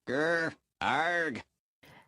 Grr, arg.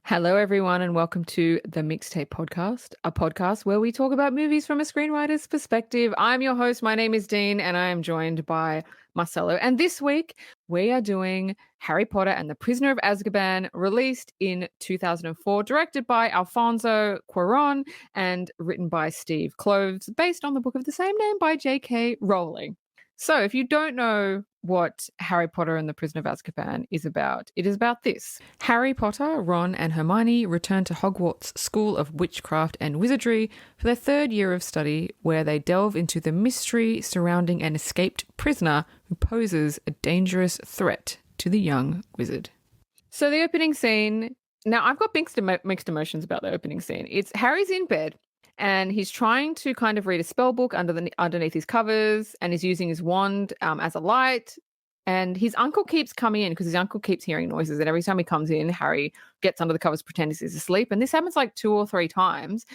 Hello, everyone, and welcome to the Mixtape Podcast, a podcast where we talk about movies from a screenwriter's perspective. I'm your host. My name is Dean, and I am joined by Marcelo. And this week, we are doing Harry Potter and the Prisoner of Azkaban, released in 2004, directed by Alfonso Cuarón and written by Steve Kloves, based on the book of the same name by J.K. Rowling. So, if you don't know what Harry Potter and the Prisoner of Azkaban is about, it is about this. Harry Potter, Ron, and Hermione return to Hogwarts School of Witchcraft and Wizardry for their third year of study, where they delve into the mystery surrounding an escaped prisoner who poses a dangerous threat to the young wizard. So the opening scene... Now, I've got mixed emotions about the opening scene. It's Harry's in bed, and he's trying to kind of read a spell book underneath his covers, and he's using his wand as a light. And his uncle keeps coming in because his uncle keeps hearing noises. And every time he comes in, Harry gets under the covers, pretends he's asleep. And this happens like 2 or 3 times.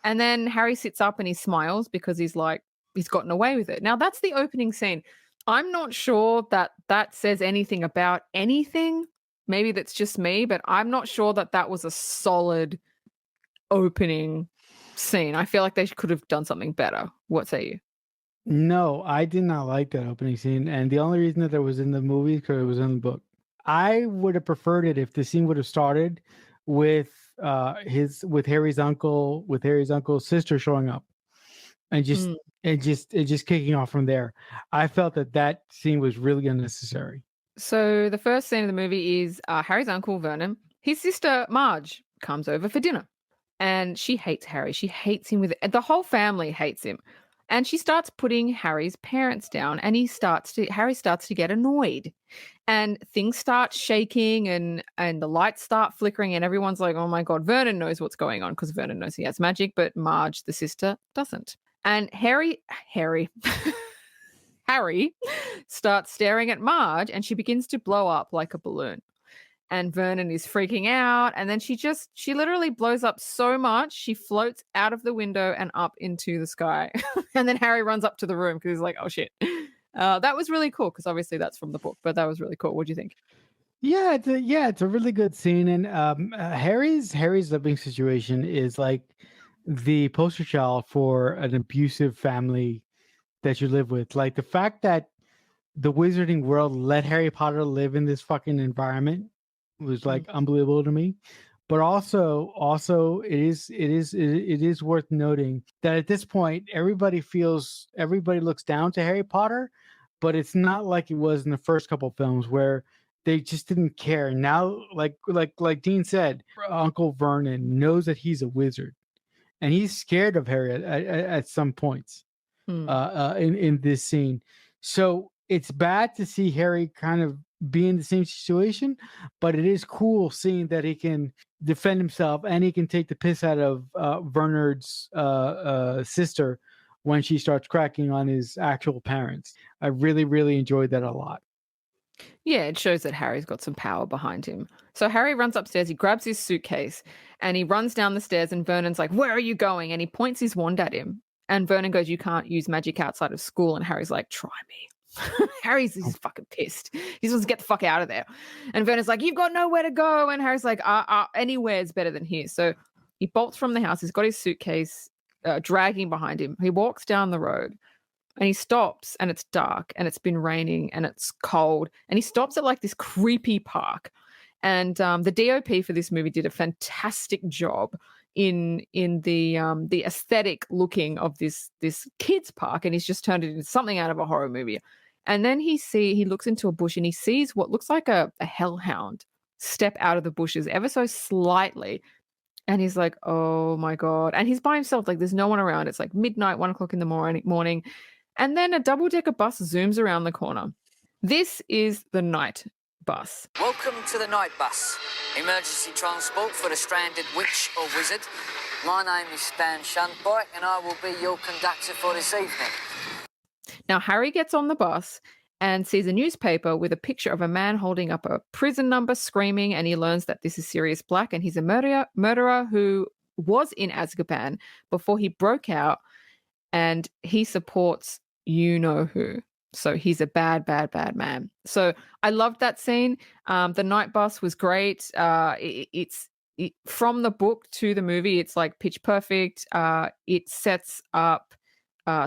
And then Harry sits up and he smiles because he's gotten away with it. Now, that's the opening scene. I'm not sure that says anything about anything. Maybe that's just me, but I'm not sure that was a solid opening scene. I feel like they could have done something better. What say you? No, I did not like that opening scene, and the only reason that it was in the movie because it was in the book. I would have preferred it if the scene would have started with Harry's uncle's sister showing up, and just kicking off from there. I felt that scene was really unnecessary. So the first scene of the movie is Harry's uncle Vernon. His sister Marge comes over for dinner. And she hates Harry. She hates him the whole family hates him. And she starts putting Harry's parents down, and Harry starts to get annoyed. And things start shaking and the lights start flickering, and everyone's like, oh my God, Vernon knows what's going on because Vernon knows he has magic, but Marge, the sister, doesn't. And Harry starts staring at Marge, and she begins to blow up like a balloon. And Vernon is freaking out. And then she literally blows up so much, she floats out of the window and up into the sky. And then Harry runs up to the room because he's like, oh, shit. That was really cool because obviously that's from the book, but that was really cool. What do you think? Yeah, it's a really good scene. And Harry's living situation is like the poster child for an abusive family that you live with. Like the fact that the wizarding world let Harry Potter live in this fucking environment was like unbelievable to me. But also it is worth noting that at this point everybody looks down to Harry Potter, but it's not like it was in the first couple films where they just didn't care. Now, like Dean said, Uncle Vernon knows that he's a wizard, and he's scared of Harry at some points in this scene. So it's bad to see Harry kind of be in the same situation, but it is cool seeing that he can defend himself and he can take the piss out of Bernard's sister when she starts cracking on his actual parents. I really, really enjoyed that a lot. Yeah, it shows that Harry's got some power behind him. So Harry runs upstairs, he grabs his suitcase, and he runs down the stairs, and Vernon's like, where are you going? And he points his wand at him. And Vernon goes, you can't use magic outside of school. And Harry's like, try me. He's fucking pissed. He wants to get the fuck out of there. And Vernon's like, you've got nowhere to go. And Harry's like, anywhere is better than here. So he bolts from the house. He's got his suitcase dragging behind him. He walks down the road and he stops, and it's dark and it's been raining and it's cold. And he stops at like this creepy park. And the DOP for this movie did a fantastic job in the aesthetic looking of this kids park, and he's just turned it into something out of a horror movie. And then he looks into a bush and he sees what looks like a hellhound step out of the bushes ever so slightly. And he's like, oh my God. And he's by himself, like there's no one around. It's like midnight, 1 o'clock in the morning. And then a double-decker bus zooms around the corner. This is the night bus. Welcome to the night bus, emergency transport for the stranded witch or wizard. My name is Stan Shunpike, and I will be your conductor for this evening. Now, Harry gets on the bus and sees a newspaper with a picture of a man holding up a prison number screaming, and he learns that this is Sirius Black, and he's a murderer who was in Azkaban before he broke out, and he supports you-know-who. So he's a bad, bad, bad man. So I loved that scene. The night bus was great. From the book to the movie, it's like pitch perfect. It sets up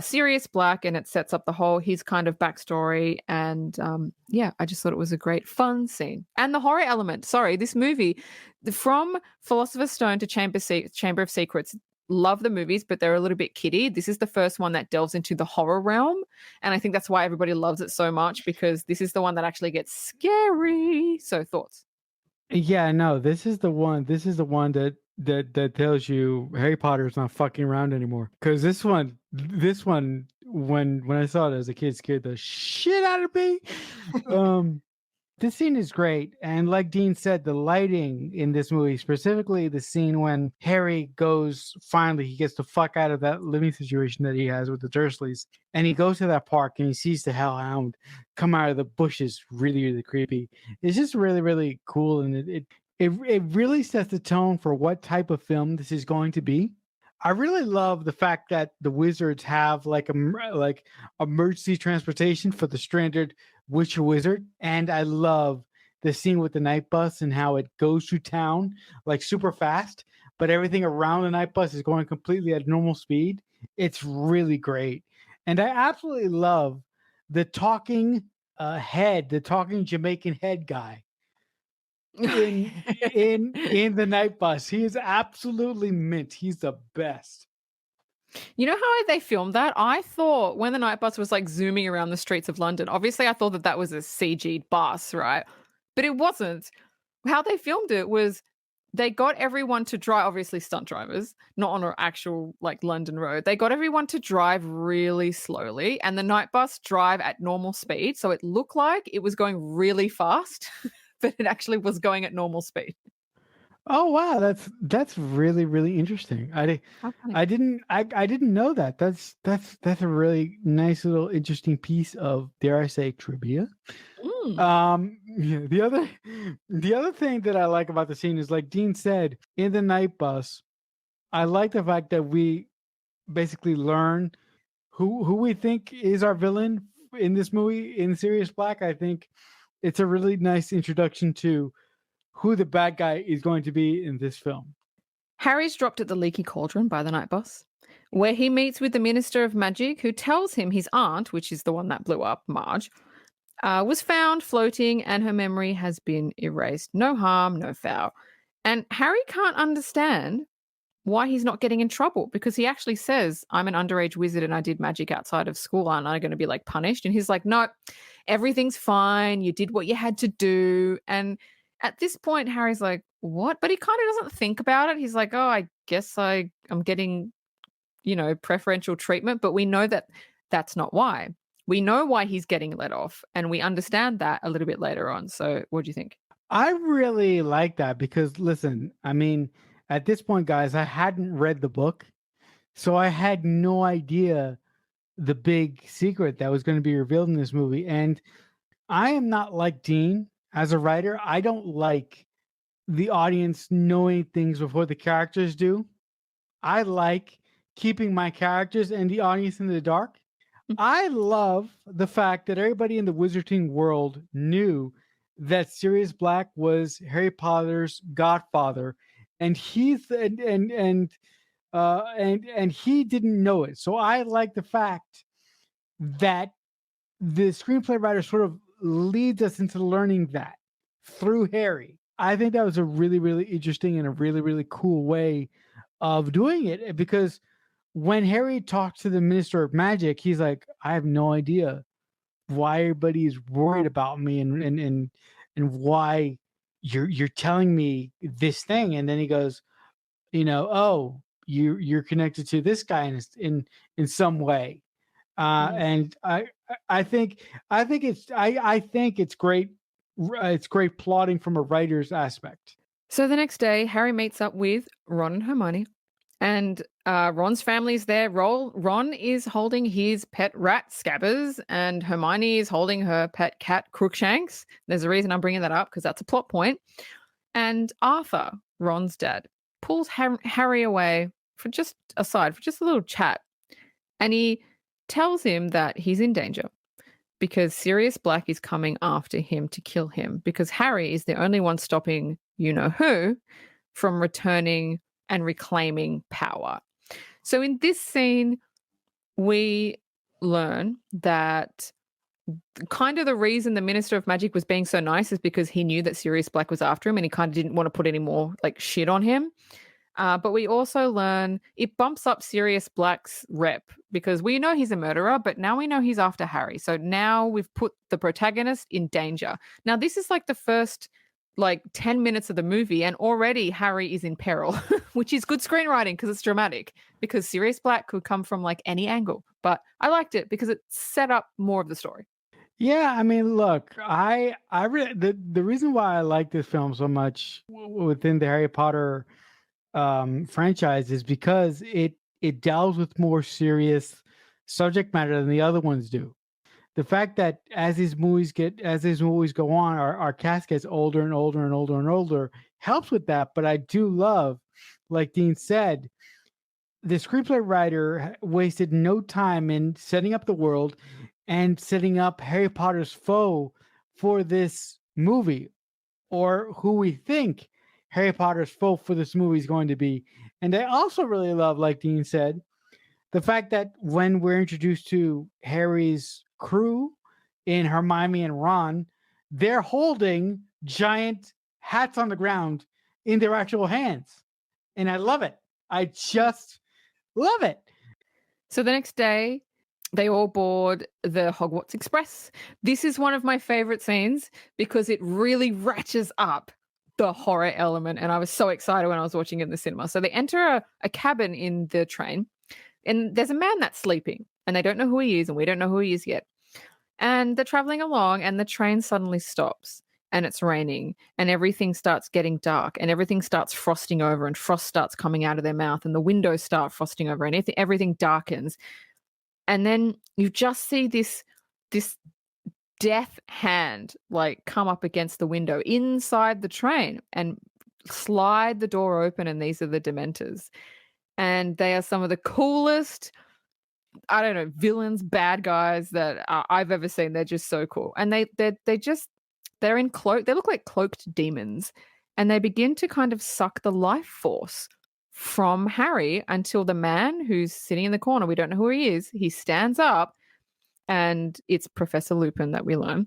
Sirius Black, and it sets up his kind of backstory. And I just thought it was a great fun scene. And the horror element. Sorry, this movie, from Philosopher's Stone to Chamber of Secrets, love the movies, but they're a little bit kiddie. This is the first one that delves into the horror realm. And I think that's why everybody loves it so much, because this is the one that actually gets scary. So thoughts? Yeah, no, this is the one. This is the one that tells you Harry Potter's not fucking around anymore. Because this one, when I saw it as a kid, scared the shit out of me. This scene is great, and like Dean said, the lighting in this movie, specifically the scene when Harry he gets the fuck out of that living situation that he has with the Dursleys, and he goes to that park and he sees the Hellhound come out of the bushes, really, really creepy. It's just really, really cool, and it really sets the tone for what type of film this is going to be. I really love the fact that the wizards have like emergency transportation for the stranded witch or wizard, and I love the scene with the night bus and how it goes through town like super fast, but everything around the night bus is going completely at normal speed. It's really great, and I absolutely love the talking the talking Jamaican head guy in the night bus. He is absolutely mint. He's the best. You know how they filmed that? I thought when the night bus was like zooming around the streets of London, obviously I thought that was a CG bus, right? But it wasn't. How they filmed it was they got everyone to drive, obviously stunt drivers, not on an actual like London road. They got everyone to drive really slowly, and the night bus drive at normal speed. So it looked like it was going really fast, but it actually was going at normal speed. Oh wow, that's really, really interesting. How funny. I didn't know that. That's a really nice little interesting piece of, dare I say, trivia. Yeah, the other thing that I like about the scene is, like Dean said, in the night bus, I like the fact that we basically learn who we think is our villain in this movie in Sirius Black. I think it's a really nice introduction to who the bad guy is going to be in this film. Harry's dropped at the Leaky Cauldron by the night bus, where he meets with the Minister of Magic, who tells him his aunt, which is the one that blew up, Marge, was found floating and her memory has been erased. No harm, no foul. And Harry can't understand why he's not getting in trouble, because he actually says, I'm an underage wizard and I did magic outside of school. Aren't I going to be like punished? And he's like, no, everything's fine. You did what you had to do. And at this point, Harry's like, what? But he kind of doesn't think about it. He's like, oh, I guess I'm getting, preferential treatment. But we know that that's not why. We know why he's getting let off, and we understand that a little bit later on. So what do you think? I really like that because, listen, I mean, at this point, guys, I hadn't read the book, so I had no idea the big secret that was going to be revealed in this movie. And I am not like Dean. As a writer, I don't like the audience knowing things before the characters do. I like keeping my characters and the audience in the dark. I love the fact that everybody in the wizarding world knew that Sirius Black was Harry Potter's godfather, and he didn't know it. So I like the fact that the screenplay writer sort of leads us into learning that through Harry. I think that was a really, really interesting and a really, really cool way of doing it, because when Harry talks to the Minister of Magic, he's like, I have no idea why everybody's worried about me and why you're telling me this thing. And then he goes, oh, you're connected to this guy in some way. And I think it's great. It's great plotting from a writer's aspect. So the next day, Harry meets up with Ron and Hermione, and Ron's family's there. Ron is holding his pet rat, Scabbers, and Hermione is holding her pet cat, Crookshanks. There's a reason I'm bringing that up, because that's a plot point. And Arthur, Ron's dad, pulls Harry away for just a little chat. And he tells him that he's in danger. because Sirius Black is coming after him to kill him, because Harry is the only one stopping you-know-who from returning and reclaiming power. So in this scene, we learn that kind of the reason the Minister of Magic was being so nice is because he knew that Sirius Black was after him and he kind of didn't want to put any more like shit on him. But we also learn it bumps up Sirius Black's rep because we know he's a murderer, but now we know he's after Harry. So now we've put the protagonist in danger. Now this is like the first 10 minutes of the movie and already Harry is in peril, which is good screenwriting because it's dramatic, because Sirius Black could come from like any angle. But I liked it because it set up more of the story. Yeah, I mean, look, the reason why I like this film so much within the Harry Potter franchise is because it delves with more serious subject matter than the other ones do. The fact that as these movies go on, our cast gets older and older and older and older helps with that. But I do love, like Dean said, the screenplay writer wasted no time in setting up the world and setting up Harry Potter's foe for this movie, or who we think Harry Potter's foe for this movie is going to be. And I also really love, like Dean said, the fact that when we're introduced to Harry's crew in Hermione and Ron, they're holding giant hats on the ground in their actual hands. And I love it. I just love it. So the next day, they all board the Hogwarts Express. This is one of my favorite scenes because it really ratchets up the horror element. And I was so excited when I was watching it in the cinema. So they enter a cabin in the train, and there's a man that's sleeping, and they don't know who he is, and we don't know who he is yet. And they're traveling along, and the train suddenly stops, and it's raining, and everything starts getting dark, and everything starts frosting over, and frost starts coming out of their mouth, and the windows start frosting over, and everything darkens. And then you just see this death hand like come up against the window inside the train and slide the door open, and these are the Dementors. And they are some of the coolest, I don't know, villains, bad guys that I've ever seen. They're just so cool. And they're in cloak. They look like cloaked demons, and they begin to kind of suck the life force from Harry until the man who's sitting in the corner, we don't know who he is, he stands up, and it's Professor Lupin that we learn,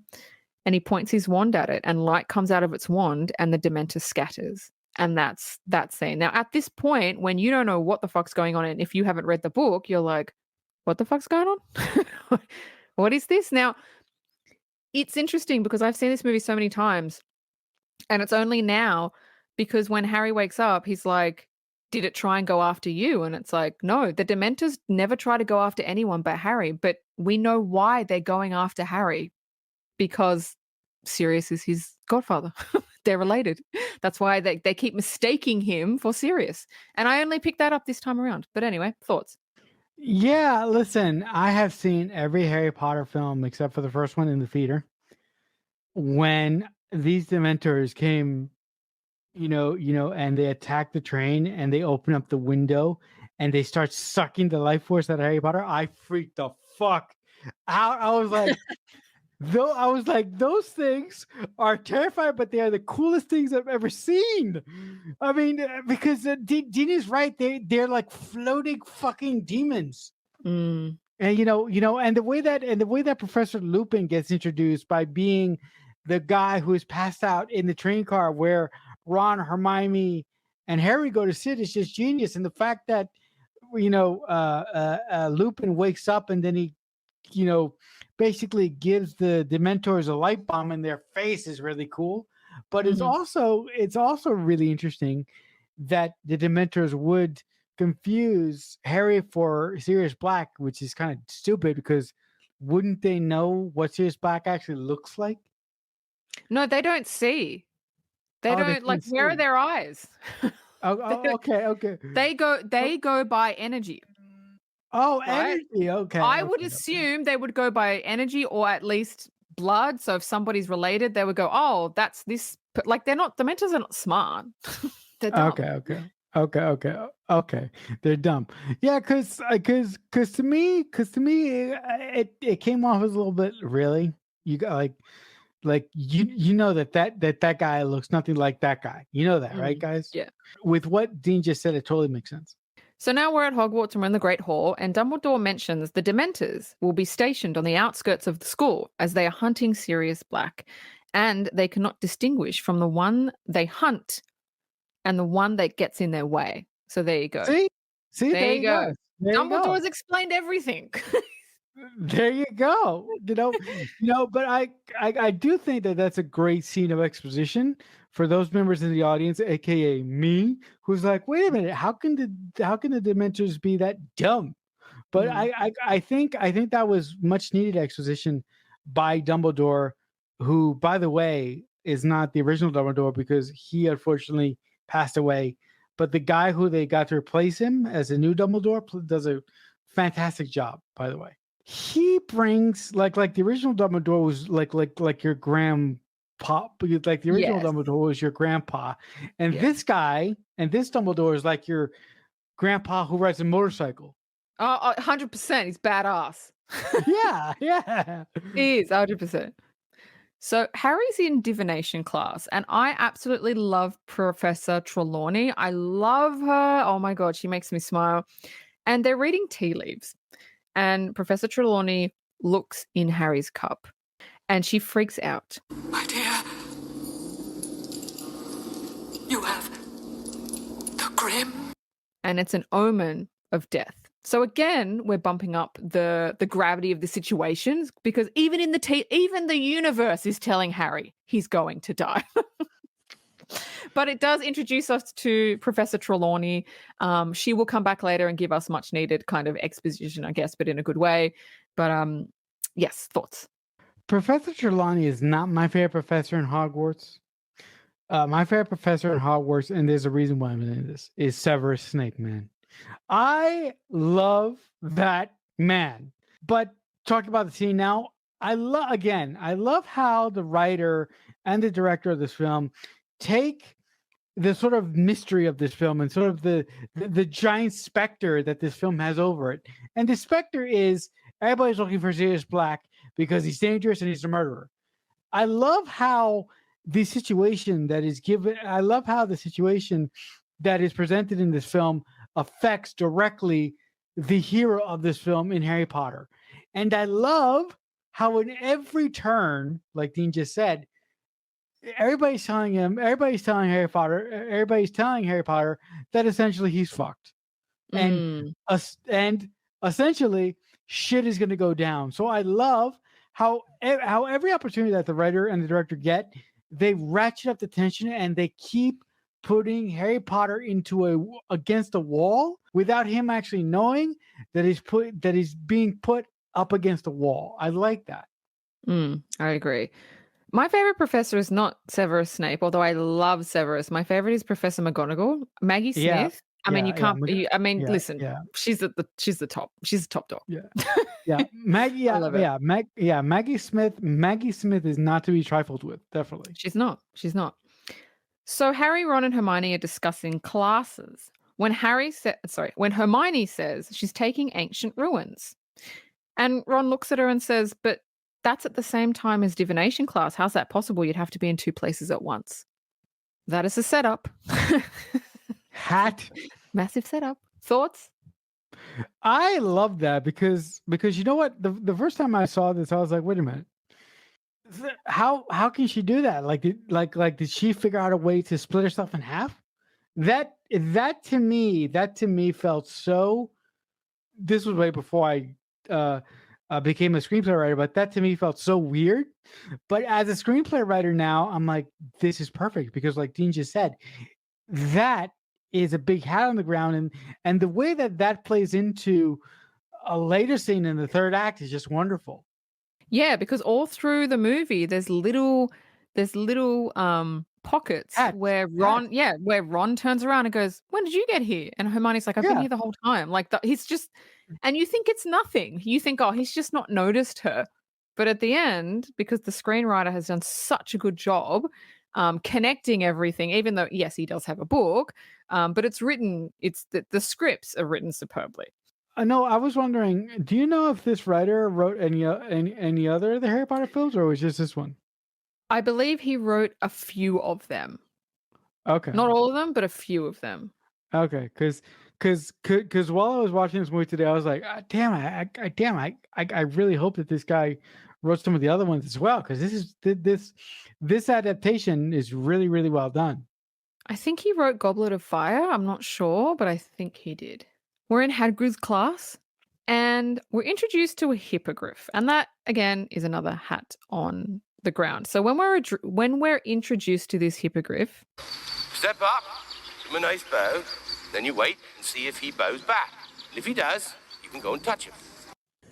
and he points his wand at it, and light comes out of its wand, and the Dementor scatters. And that's that scene. Now, at this point, when you don't know what the fuck's going on, and if you haven't read the book, you're like, what the fuck's going on? What is this? Now, it's interesting because I've seen this movie so many times, and it's only now because when Harry wakes up, he's like, did it try and go after you? And it's like, no, the Dementors never try to go after anyone but Harry. But we know why they're going after Harry, because Sirius is his godfather. They're related. That's why they keep mistaking him for Sirius. And I only picked that up this time around. But anyway, thoughts? Yeah, listen, I have seen every Harry Potter film except for the first one in the theater. When these Dementors came, and they attack the train and they open up the window and they start sucking the life force out of Harry Potter, I freaked the fuck out. I was like, those things are terrifying, but they are the coolest things I've ever seen. I mean, because Dean is right. They're like floating fucking demons. Mm. And and the way that Professor Lupin gets introduced by being the guy who is passed out in the train car where Ron, Hermione, and Harry go to sit is just genius. And the fact that Lupin wakes up and then he basically gives the Dementors a light bomb in their face is really cool. But it's also really interesting that the Dementors would confuse Harry for Sirius Black, which is kind of stupid because wouldn't they know what Sirius Black actually looks like? No, they don't see. They don't like. Where are their eyes? Okay. They go by energy. Oh, right? energy. Okay. I would assume they would go by energy or at least blood. So if somebody's related, they would go, oh, that's this. But like, they're not. Dementors are not smart. They're dumb. Okay. Okay. They're dumb. Yeah, because to me, it came off as a little bit really. You got like you know that guy looks nothing like that guy. You know that, right, guys? Yeah. With what Dean just said, it totally makes sense. So now we're at Hogwarts and we're in the Great Hall, and Dumbledore mentions the Dementors will be stationed on the outskirts of the school as they are hunting Sirius Black, and they cannot distinguish from the one they hunt and the one that gets in their way. So there you go. See, there you go. There you go. Dumbledore's explained everything. There you go. But I do think that that's a great scene of exposition for those members in the audience, aka me, who's like, wait a minute, how can the Dementors be that dumb? But I think that was much needed exposition by Dumbledore, who, by the way, is not the original Dumbledore because he unfortunately passed away. But the guy who they got to replace him as a new Dumbledore does a fantastic job, by the way. He brings like the original Dumbledore was like your grandpa, like the original Dumbledore was your grandpa, and this guy and this Dumbledore is like your grandpa who rides a motorcycle. 100%. He's badass. Yeah. He is 100%. So Harry's in divination class, and I absolutely love Professor Trelawney. I love her. Oh my God, she makes me smile. And they're reading tea leaves. And Professor Trelawney looks in Harry's cup and she freaks out. My dear, you have the Grim. And it's an omen of death. So again, we're bumping up the gravity of the situations because even in even the universe is telling Harry he's going to die. But it does introduce us to Professor Trelawney. She will come back later and give us much needed kind of exposition, I guess, but in a good way. But yes, thoughts? Professor Trelawney is not my favorite professor in Hogwarts. My favorite professor in Hogwarts, and there's a reason why I'm in this, is Severus Snape, man. I love that man. But talking about the scene now, I love how the writer and the director of this film take the sort of mystery of this film and sort of the giant specter that this film has over it. And the specter is everybody's looking for Sirius Black because he's dangerous and he's a murderer. I love how the situation that is presented in this film affects directly the hero of this film in Harry Potter. And I love how in every turn, like Dean just said, everybody's telling Harry Potter that essentially he's fucked. And essentially shit is going to go down. So I love how every opportunity that the writer and the director get, they ratchet up the tension and they keep putting Harry Potter against a wall without him actually knowing that he's being put up against a wall. I like that. I agree. My favorite professor is not Severus Snape, although I love Severus. My favorite is Professor McGonagall, Maggie Smith. Listen, she's the top. She's the top dog. Maggie Smith. Maggie Smith is not to be trifled with. Definitely, she's not. So Harry, Ron, and Hermione are discussing classes when Hermione says she's taking ancient ruins, and Ron looks at her and says, "But that's at the same time as divination class. How's that possible? You'd have to be in two places at once." That is a setup. Massive setup. Thoughts? I love that because you know what? The first time I saw this, I was like, wait a minute. How can she do that? Did she figure out a way to split herself in half? That to me felt so. This was way before I became a screenplay writer, but that to me felt so weird. But as a screenplay writer now, I'm like, this is perfect because, like Dean just said, that is a big hat on the ground, and the way that plays into a later scene in the third act is just wonderful. Yeah, because all through the movie, there's little pockets where Ron turns around and goes, "When did you get here?" And Hermione's like, "I've been here the whole time." Like he's just, and you think it's nothing. You think, "Oh, he's just not noticed her." But at the end, because the screenwriter has done such a good job, connecting everything, even though, yes, he does have a book, but it's written, the scripts are written superbly. No, I was wondering, do you know if this writer wrote any other of the Harry Potter films, or was just this one? I believe he wrote a few of them. Okay. Not all of them, but a few of them. Okay, because while I was watching this movie today, I was like, I really hope that this guy wrote some of the other ones as well, because this adaptation is really, really well done. I think he wrote Goblet of Fire. I'm not sure, but I think he did. We're in Hagrid's class, and we're introduced to a hippogriff, and that again is another hat on the ground. So when we're introduced to this hippogriff, Step up, give him a nice bow, then you wait and see if he bows back. And if he does, you can go and touch him.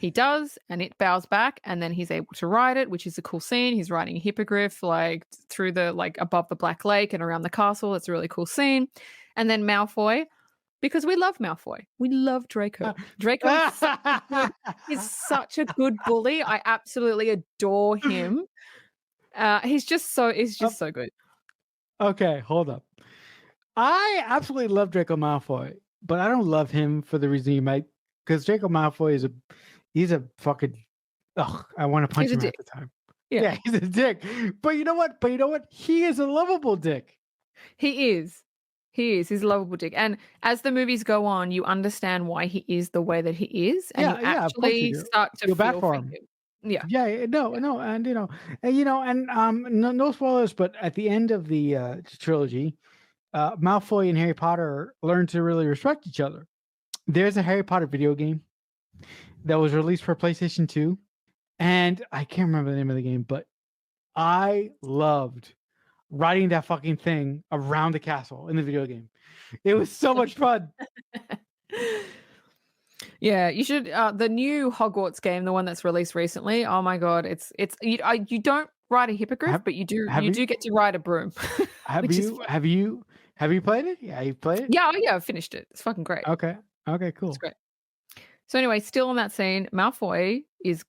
he does, and it bows back, and then he's able to ride it, which is a cool scene. He's riding a hippogriff like through the above the Black Lake and around the castle. It's a really cool scene. And then Malfoy, because we love Malfoy. We love Draco. Draco is such a good bully. I absolutely adore him. He's just so good. Okay, hold up. I absolutely love Draco Malfoy, but I don't love him for the reason you might, because Draco Malfoy he's a fucking, I want to punch him at the time. Yeah, he's a dick. But you know what? He is a lovable dick. He is. He's a lovable dick. And as the movies go on, you understand why he is the way that he is. And you actually start to feel bad for him. Yeah. Yeah, no, and no spoilers, but at the end of the trilogy, Malfoy and Harry Potter learn to really respect each other. There's a Harry Potter video game that was released for PlayStation 2, and I can't remember the name of the game, but I loved riding that fucking thing around the castle in the video game. It was so much fun. Yeah, you should. The new Hogwarts game, the one that's released recently. Oh my god, it's you don't ride a hippogriff, but you do get to ride a broom. Have you played it? Yeah, you played it. Yeah, I finished it. It's fucking great. Okay, cool. It's great. So anyway, still in that scene, Malfoy is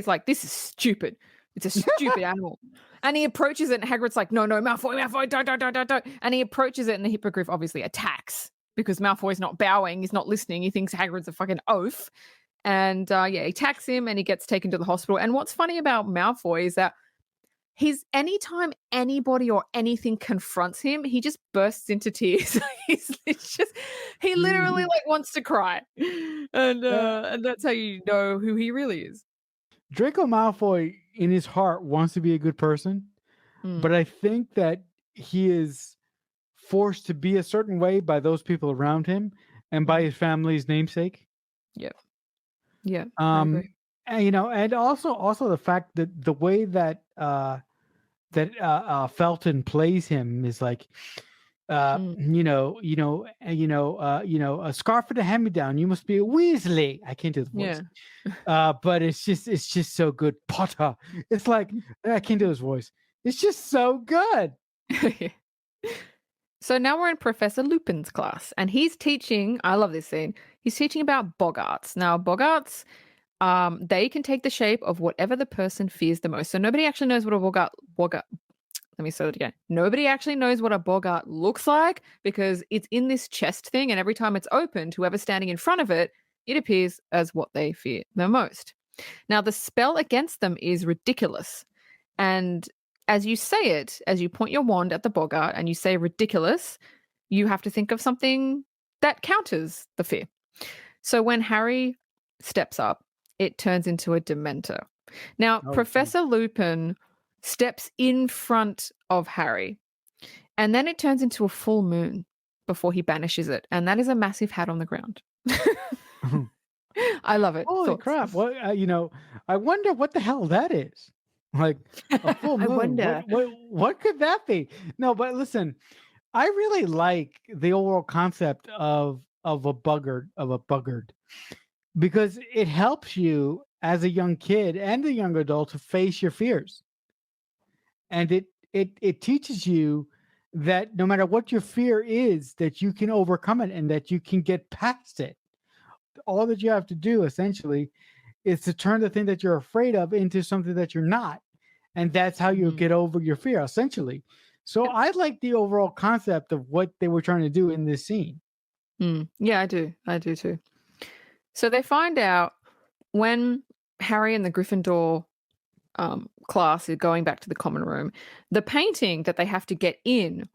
like, this is stupid. It's a stupid animal. And he approaches it, and Hagrid's like, no, Malfoy, don't. And he approaches it, and the hippogriff obviously attacks because Malfoy's not bowing. He's not listening. He thinks Hagrid's a fucking oaf. And he attacks him, and he gets taken to the hospital. And what's funny about Malfoy is that anytime anybody or anything confronts him, he just bursts into tears. He literally wants to cry. And that's how you know who he really is. Draco Malfoy in his heart wants to be a good person, but I think that he is forced to be a certain way by those people around him and by his family's namesake. Yep. Yeah. And and also the fact that the way that Felton plays him is like, a scarf and a hand-me-down. You must be a Weasley. I can't do the voice. Yeah. But it's just so good. Potter. It's like, I can't do his voice. It's just so good. So now we're in Professor Lupin's class, and he's teaching. I love this scene. He's teaching about boggarts. Now, boggarts, they can take the shape of whatever the person fears the most. So nobody actually knows what a boggart. Let me say that again. Nobody actually knows what a boggart looks like because it's in this chest thing, and every time it's opened, whoever's standing in front of it, it appears as what they fear the most. Now, the spell against them is ridiculous. And as you say it, as you point your wand at the boggart and you say ridiculous, you have to think of something that counters the fear. So when Harry steps up, it turns into a Dementor. Now, Professor Lupin steps in front of Harry, and then it turns into a full moon before he banishes it, and that is a massive hat on the ground. I love it. Holy crap! What I wonder what the hell that is. Like a full moon. I wonder what could that be? No, but listen, I really like the overall concept of a buggard, because it helps you as a young kid and a young adult to face your fears. And it teaches you that no matter what your fear is, that you can overcome it and that you can get past it. All that you have to do essentially is to turn the thing that you're afraid of into something that you're not. and that's how you'll Mhm. get over your fear, essentially. So I like the overall concept of what they were trying to do in this scene. Yeah, I do. I do too. So they find out when Harry and the Gryffindor class is going back to the common room, the painting that they have to get in,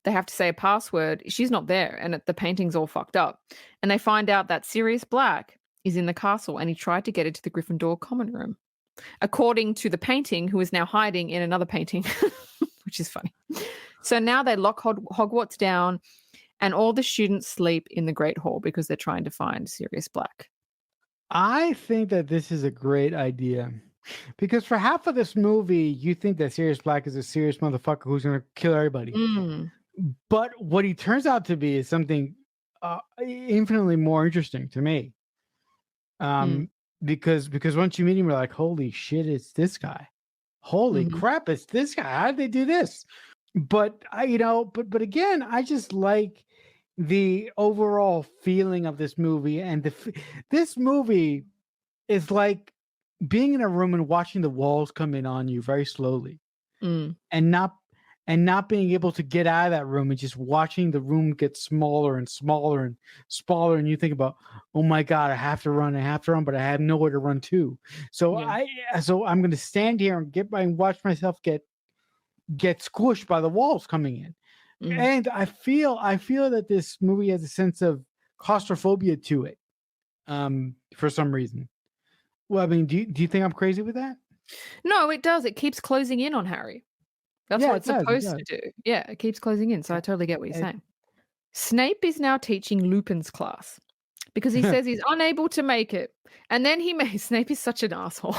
they have to say a password. She's not there, and the painting's all fucked up. And they find out that Sirius Black is in the castle, and he tried to get into the Gryffindor common room, according to the painting, who is now hiding in another painting, which is funny. So now they lock Hogwarts down, and all the students sleep in the Great Hall because they're trying to find Sirius Black. I think that this is a great idea. Because for half of this movie, you think that Sirius Black is a serious motherfucker who's going to kill everybody. Mm. But what he turns out to be is something infinitely more interesting to me. Because once you meet him, you're like, holy shit, it's this guy. Holy crap, it's this guy. How did they do this? But but again, I just like the overall feeling of this movie, and this movie is like being in a room and watching the walls come in on you very slowly, and not being able to get out of that room, and just watching the room get smaller and smaller and smaller, and you think about, oh my god, I have to run, but I have nowhere to run to. So I'm going to stand here and watch myself get squished by the walls coming in. And I feel that this movie has a sense of claustrophobia to it, for some reason. Well, I mean, do you think I'm crazy with that? No, it does. It keeps closing in on Harry. That's what it's supposed to do. Yeah, it keeps closing in. So I totally get what you're saying. Snape is now teaching Lupin's class because he says he's unable to make it. And then Snape is such an asshole.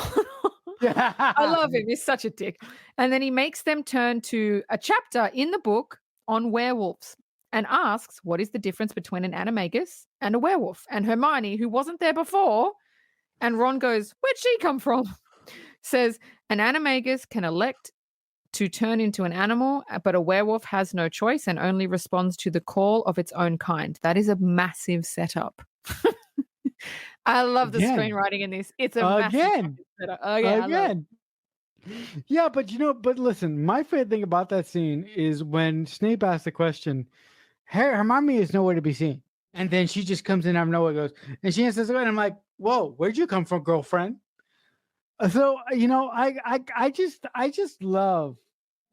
I love him. He's such a dick. And then he makes them turn to a chapter in the book on werewolves and asks, what is the difference between an animagus and a werewolf? And Hermione, who wasn't there before, and Ron goes, where'd she come from? Says, an animagus can elect to turn into an animal, but a werewolf has no choice and only responds to the call of its own kind. That is a massive setup. I love the screenwriting in this. It's a massive setup. Again. Yeah, but listen, my favorite thing about that scene is when Snape asks the question, Hermione is nowhere to be seen. And then she just comes in out of nowhere, goes, and she answers, and I'm like, whoa, where'd you come from, girlfriend? So, I just love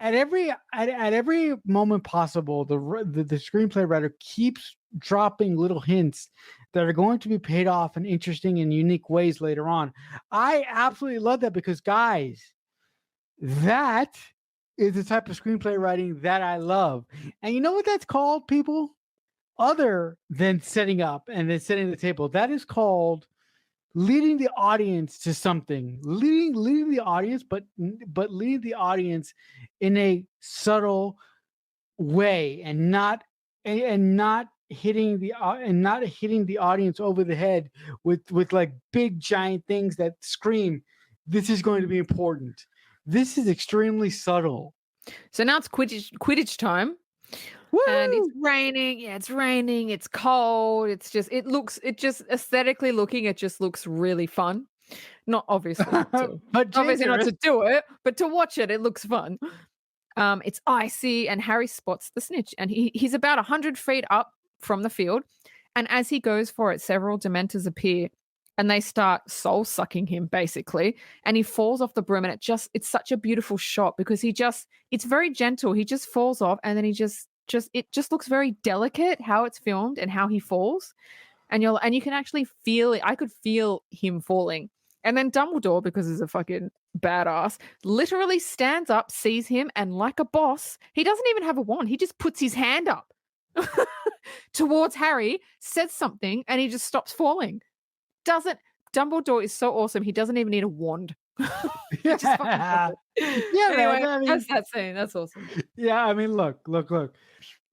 at every moment possible, the screenplay writer keeps dropping little hints that are going to be paid off in interesting and unique ways later on. I absolutely love that because, guys, that is the type of screenplay writing that I love. And you know what that's called, people? Other than setting up and then setting the table, that is called leading the audience to something. Leading the audience, but leading the audience in a subtle way, and not hitting the audience over the head with like big giant things that scream, this is going to be important. This is extremely subtle. So now it's Quidditch time. Woo! And it's raining. Yeah, it's raining. It's cold. It just aesthetically looking, it just looks really fun. Not obviously, but obviously not to do it, but to watch it, it looks fun. It's icy, and Harry spots the snitch, and he's about 100 feet up from the field. And as he goes for it, several Dementors appear, and they start soul sucking him basically. And he falls off the broom, and it's such a beautiful shot because it's very gentle. He just falls off, and then it just looks very delicate how it's filmed and how he falls. And you can actually feel it. I could feel him falling. And then Dumbledore, because he's a fucking badass, literally stands up, sees him, and like a boss, he doesn't even have a wand. He just puts his hand up towards Harry, says something, and he just stops falling. Dumbledore is so awesome. He doesn't even need a wand. Yeah, anyway, man, I mean, that's that scene. That's awesome. Yeah, I mean, look.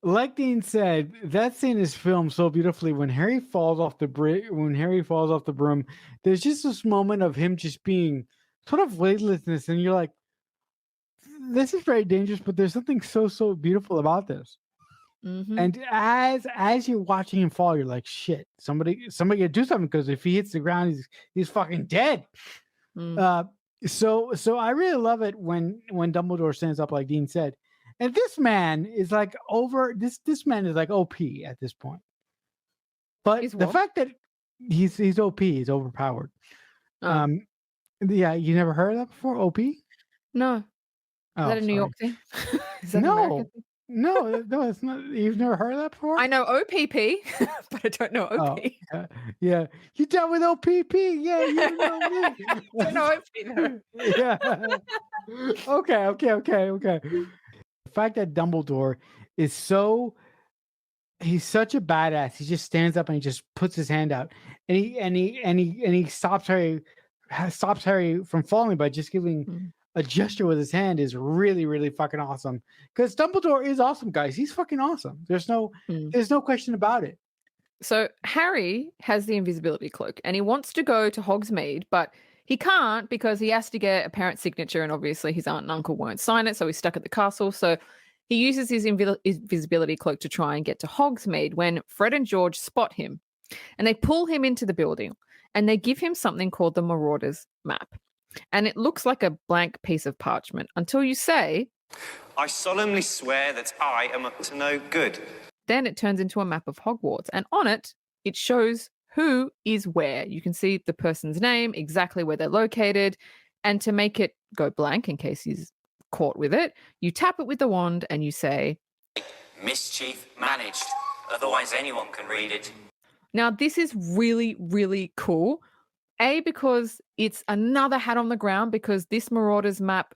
Like Dean said, that scene is filmed so beautifully. When Harry falls off the broom, there's just this moment of him just being sort of weightlessness, and you're like, "This is very dangerous," but there's something so beautiful about this. Mm-hmm. And as you're watching him fall, you're like, "Shit! Somebody gotta do something because if he hits the ground, he's fucking dead." So I really love it when Dumbledore stands up, like Dean said, and this man is like this man is like OP at this point. But He's the what? fact that he's OP, he's overpowered. Oh. Yeah, you never heard of that before? OP? No. Is Oh, that a New sorry. York thing? Is that an American thing? No, it's not. You've never heard of that before? I know OPP, but I don't know Oh, OP. yeah. You dealt with OPP. Yeah, you know me. I don't know OP though. Yeah. Okay. The fact that Dumbledore is he's such a badass. He just stands up and he just puts his hand out, and he stops Harry from falling by just giving a gesture with his hand is really, really fucking awesome. Because Dumbledore is awesome, guys. He's fucking awesome. There's no question about it. So Harry has the invisibility cloak and he wants to go to Hogsmeade, but he can't because he has to get a parent's signature, and obviously his aunt and uncle won't sign it, so he's stuck at the castle. So he uses his invisibility cloak to try and get to Hogsmeade when Fred and George spot him, and they pull him into the building and they give him something called the Marauders map. And it looks like a blank piece of parchment until you say, I solemnly swear that I am up to no good. Then it turns into a map of Hogwarts, and on it, it shows who is where. You can see the person's name, exactly where they're located, and to make it go blank in case he's caught with it, you tap it with the wand and you say, Mischief managed. Otherwise anyone can read it. Now, this is really, really cool. A, because it's another hat on the ground, because this Marauders map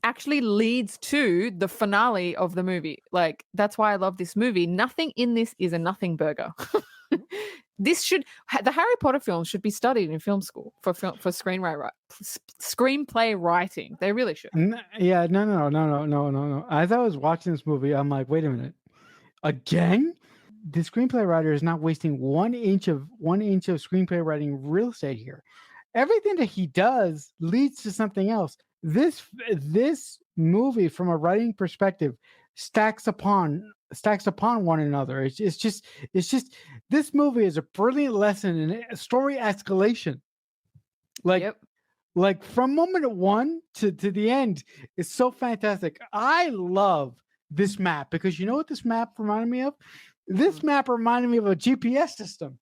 actually leads to the finale of the movie. Like, that's why I love this movie. Nothing in this is a nothing burger. The Harry Potter films should be studied in film school for screenplay writing. They really should. No. As I was watching this movie, I'm like, wait a minute, again? The screenplay writer is not wasting 1 inch of screenplay writing real estate here. Everything that he does leads to something else. This movie, from a writing perspective, stacks upon one another. It's just this movie is a brilliant lesson in story escalation. Like from moment 1 to the end, it's so fantastic. I love this map because you know what this map reminded me of? This map reminded me of a GPS system.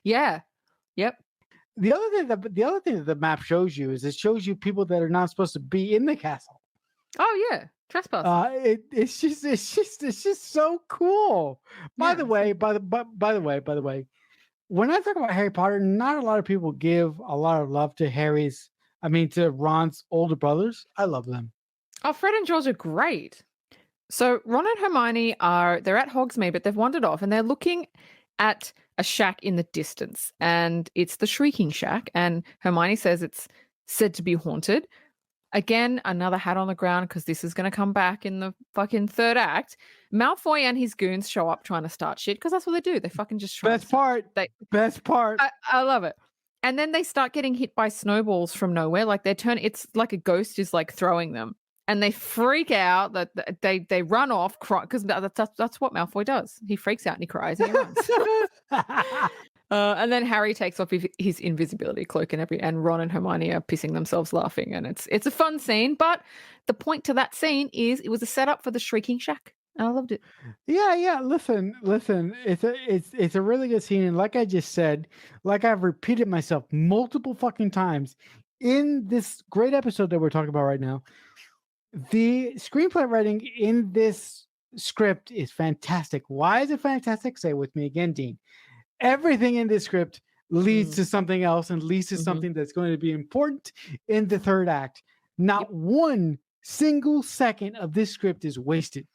Yeah. Yep. The other thing that the map shows you is it shows you people that are not supposed to be in the castle. Oh yeah, trespass. It's just so cool. By the way, when I talk about Harry Potter, not a lot of people give a lot of love to to Ron's older brothers. I love them. Oh, Fred and George are great. So Ron and Hermione they're at Hogsmeade, but they've wandered off and they're looking at a shack in the distance, and it's the Shrieking Shack, and Hermione says it's said to be haunted. Again, another hat on the ground because this is going to come back in the fucking third act. Malfoy and his goons show up trying to start shit because that's what they do. They fucking just try. Best part. I love it. And then they start getting hit by snowballs from nowhere. Like it's like a ghost is like throwing them. And they freak out that they run off because that's what Malfoy does. He freaks out and he cries and he runs. And then Harry takes off his invisibility cloak and Ron and Hermione are pissing themselves laughing. And it's a fun scene. But the point to that scene is it was a setup for the Shrieking Shack. And I loved it. Yeah. Listen. It's a really good scene. And like I just said, like I've repeated myself multiple fucking times in this great episode that we're talking about right now, the screenplay writing in this script is fantastic. Why is it fantastic? Say it with me again, Dean. Everything in this script leads to something else and leads to something that's going to be important in the third act. Not one single second of this script is wasted.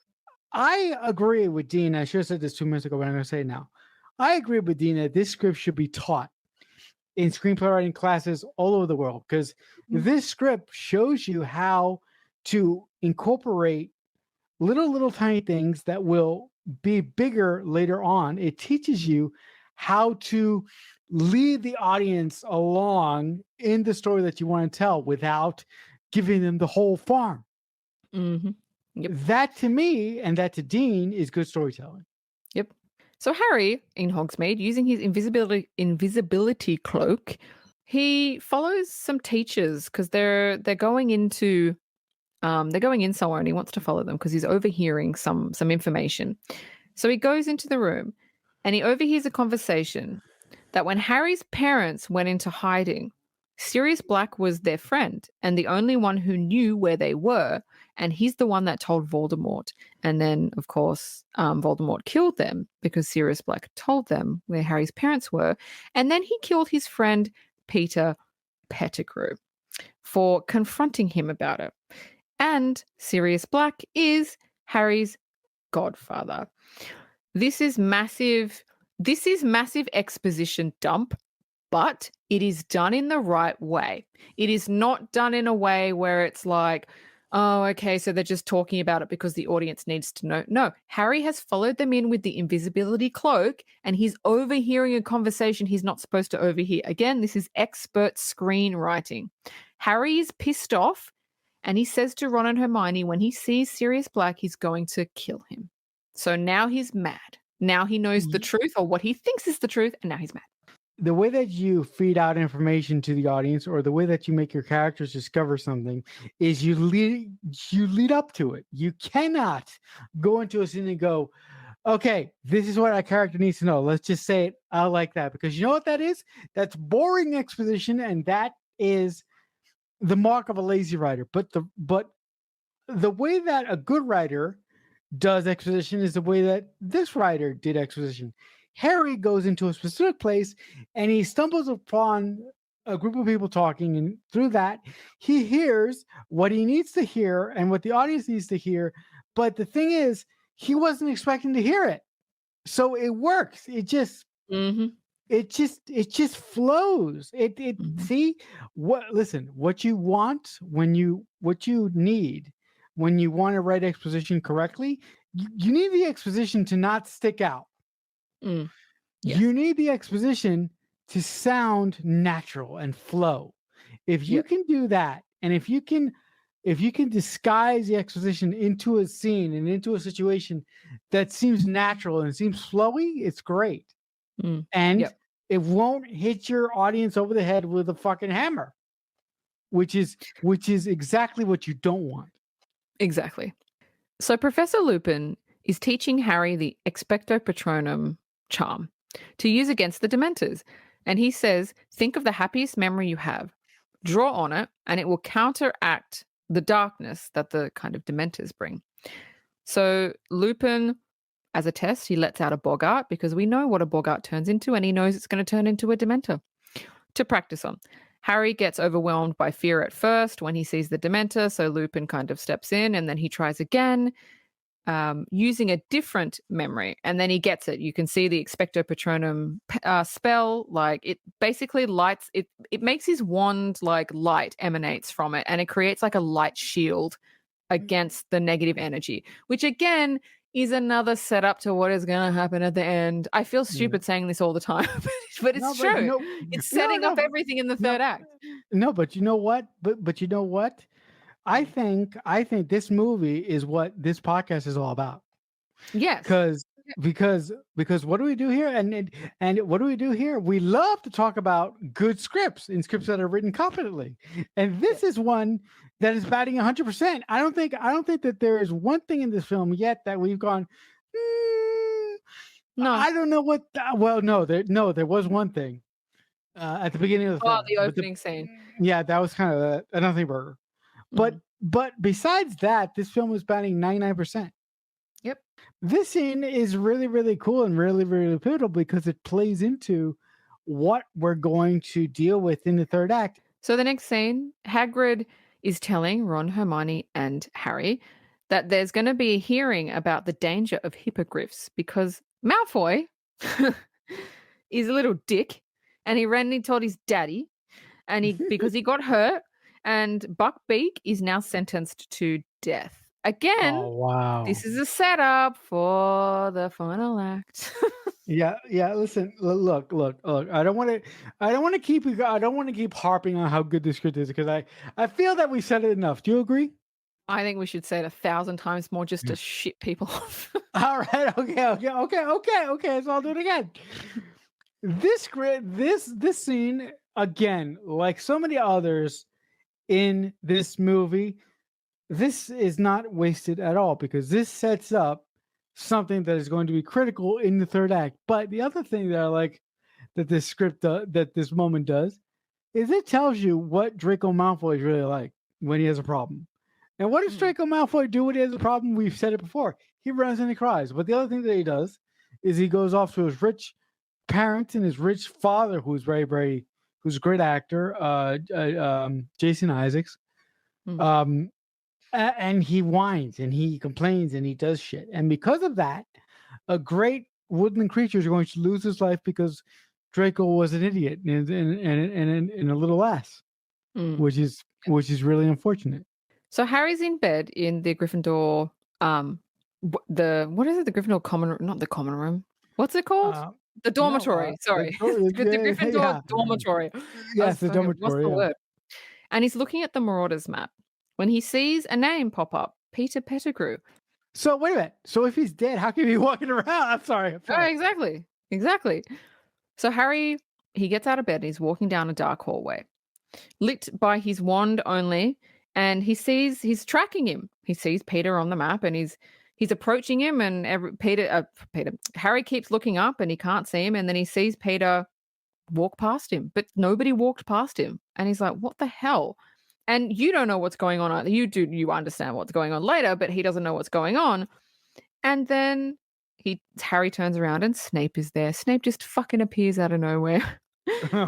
I agree with Dean. I should have said this 2 minutes ago, but I'm going to say it now. I agree with Dean that this script should be taught in screenplay writing classes all over the world because this script shows you how to incorporate little tiny things that will be bigger later on. It teaches you how to lead the audience along in the story that you want to tell without giving them the whole farm. Mm-hmm. Yep. That to me and that to Dean is good storytelling. Yep. So Harry in Hogsmeade, using his invisibility cloak, He follows some teachers because they're going into they're going in somewhere, and he wants to follow them because he's overhearing some information. So he goes into the room and he overhears a conversation that when Harry's parents went into hiding, Sirius Black was their friend and the only one who knew where they were, and he's the one that told Voldemort. And then, of course, Voldemort killed them because Sirius Black told them where Harry's parents were. And then he killed his friend Peter Pettigrew for confronting him about it. And Sirius Black is Harry's godfather. This is massive. This is massive exposition dump, but it is done in the right way. It is not done in a way where it's like, oh, okay, so they're just talking about it because the audience needs to know. No, Harry has followed them in with the invisibility cloak, and he's overhearing a conversation he's not supposed to overhear. Again, this is expert screenwriting. Harry is pissed off, and he says to Ron and Hermione when he sees Sirius Black, he's going to kill him. So now he's mad. Now he knows the truth, or what he thinks is the truth, and now he's mad. The way that you feed out information to the audience, or the way that you make your characters discover something, is you lead up to it. You cannot go into a scene and go, okay, this is what our character needs to know. Let's just say it out like that, because you know what that is? That's boring exposition, and that is the mark of a lazy writer. But the way that a good writer does exposition is the way that this writer did exposition. Harry goes into a specific place and he stumbles upon a group of people talking, and through that he hears what he needs to hear and what the audience needs to hear. But the thing is, he wasn't expecting to hear it, so it works. It just it just flows. See what you want what you need when you want to write exposition correctly. You need the exposition to not stick out. Yes. You need the exposition to sound natural and flow. If you can do that, and if you can disguise the exposition into a scene and into a situation that seems natural and seems flowy, it's great. And it won't hit your audience over the head with a fucking hammer, which is exactly what you don't want. Exactly. So Professor Lupin is teaching Harry the Expecto Patronum charm to use against the Dementors. And he says, think of the happiest memory you have, draw on it, and it will counteract the darkness that the kind of Dementors bring. So Lupin, as a test, he lets out a Boggart, because we know what a Boggart turns into, and he knows it's going to turn into a Dementor to practice on. Harry gets overwhelmed by fear at first when he sees the Dementor, so Lupin kind of steps in, and then he tries again, using a different memory, and then he gets it. You can see the Expecto Patronum spell, like it basically lights it. It makes his wand like light emanates from it, and it creates like a light shield against the negative energy, which again is another setup to what is going to happen at the end. I feel stupid saying this all the time, but it's true. It's setting up everything in the third act. No, but you know what? But you know what? I think this movie is what this podcast is all about. Yes. Because what do we do here? And what do we do here? We love to talk about good scripts and scripts that are written competently. And this is one that is batting 100%. I don't think that there is one thing in this film yet that we've gone, no. I don't know what there was one thing at the beginning of the film. The opening scene. Yeah, that was kind of a nothing burger. But besides that, this film was batting 99%. Yep. This scene is really, really cool and really, really pivotal because it plays into what we're going to deal with in the third act. So the next scene, Hagrid is telling Ron, Hermione, and Harry that there's going to be a hearing about the danger of hippogriffs because Malfoy is a little dick, and he ran and he told his daddy, and because he got hurt, and Buckbeak is now sentenced to death. Again, wow. This is a setup for the final act. Yeah. Listen, look. I don't want to keep harping on how good this script is because I feel that we said it enough. Do you agree? I think we should say it 1,000 times more just to shit people off. All right. Okay. So I'll do it again. This scene again, like so many others in this movie, this is not wasted at all because this sets up something that is going to be critical in the third act. But the other thing that I like that this script that this moment does is it tells you what Draco Malfoy is really like when he has a problem. And what does Draco Malfoy do when he has a problem? We've said it before. He runs and he cries. But the other thing that he does is he goes off to his rich parents and his rich father, who's who's a great actor, Jason Isaacs. And he whines and he complains and he does shit. And because of that, a great woodland creature is going to lose his life because Draco was an idiot and a little ass, which is really unfortunate. So Harry's in bed in the Gryffindor, what is it? The Gryffindor common, not the common room. What's it called? The dormitory. Sorry, the Gryffindor dormitory. Yes, the dormitory. What's the word? And he's looking at the Marauders map when he sees a name pop up, Peter Pettigrew. So wait a minute. So if he's dead, how can he be walking around? I'm sorry. Oh, exactly. So Harry, he gets out of bed and he's walking down a dark hallway, lit by his wand only. And he's tracking him. He sees Peter on the map and he's approaching him and Harry keeps looking up and he can't see him. And then he sees Peter walk past him, but nobody walked past him. And he's like, what the hell? And you don't know what's going on either. You understand what's going on later, but he doesn't know what's going on. And then Harry turns around and Snape is there. Snape just fucking appears out of nowhere,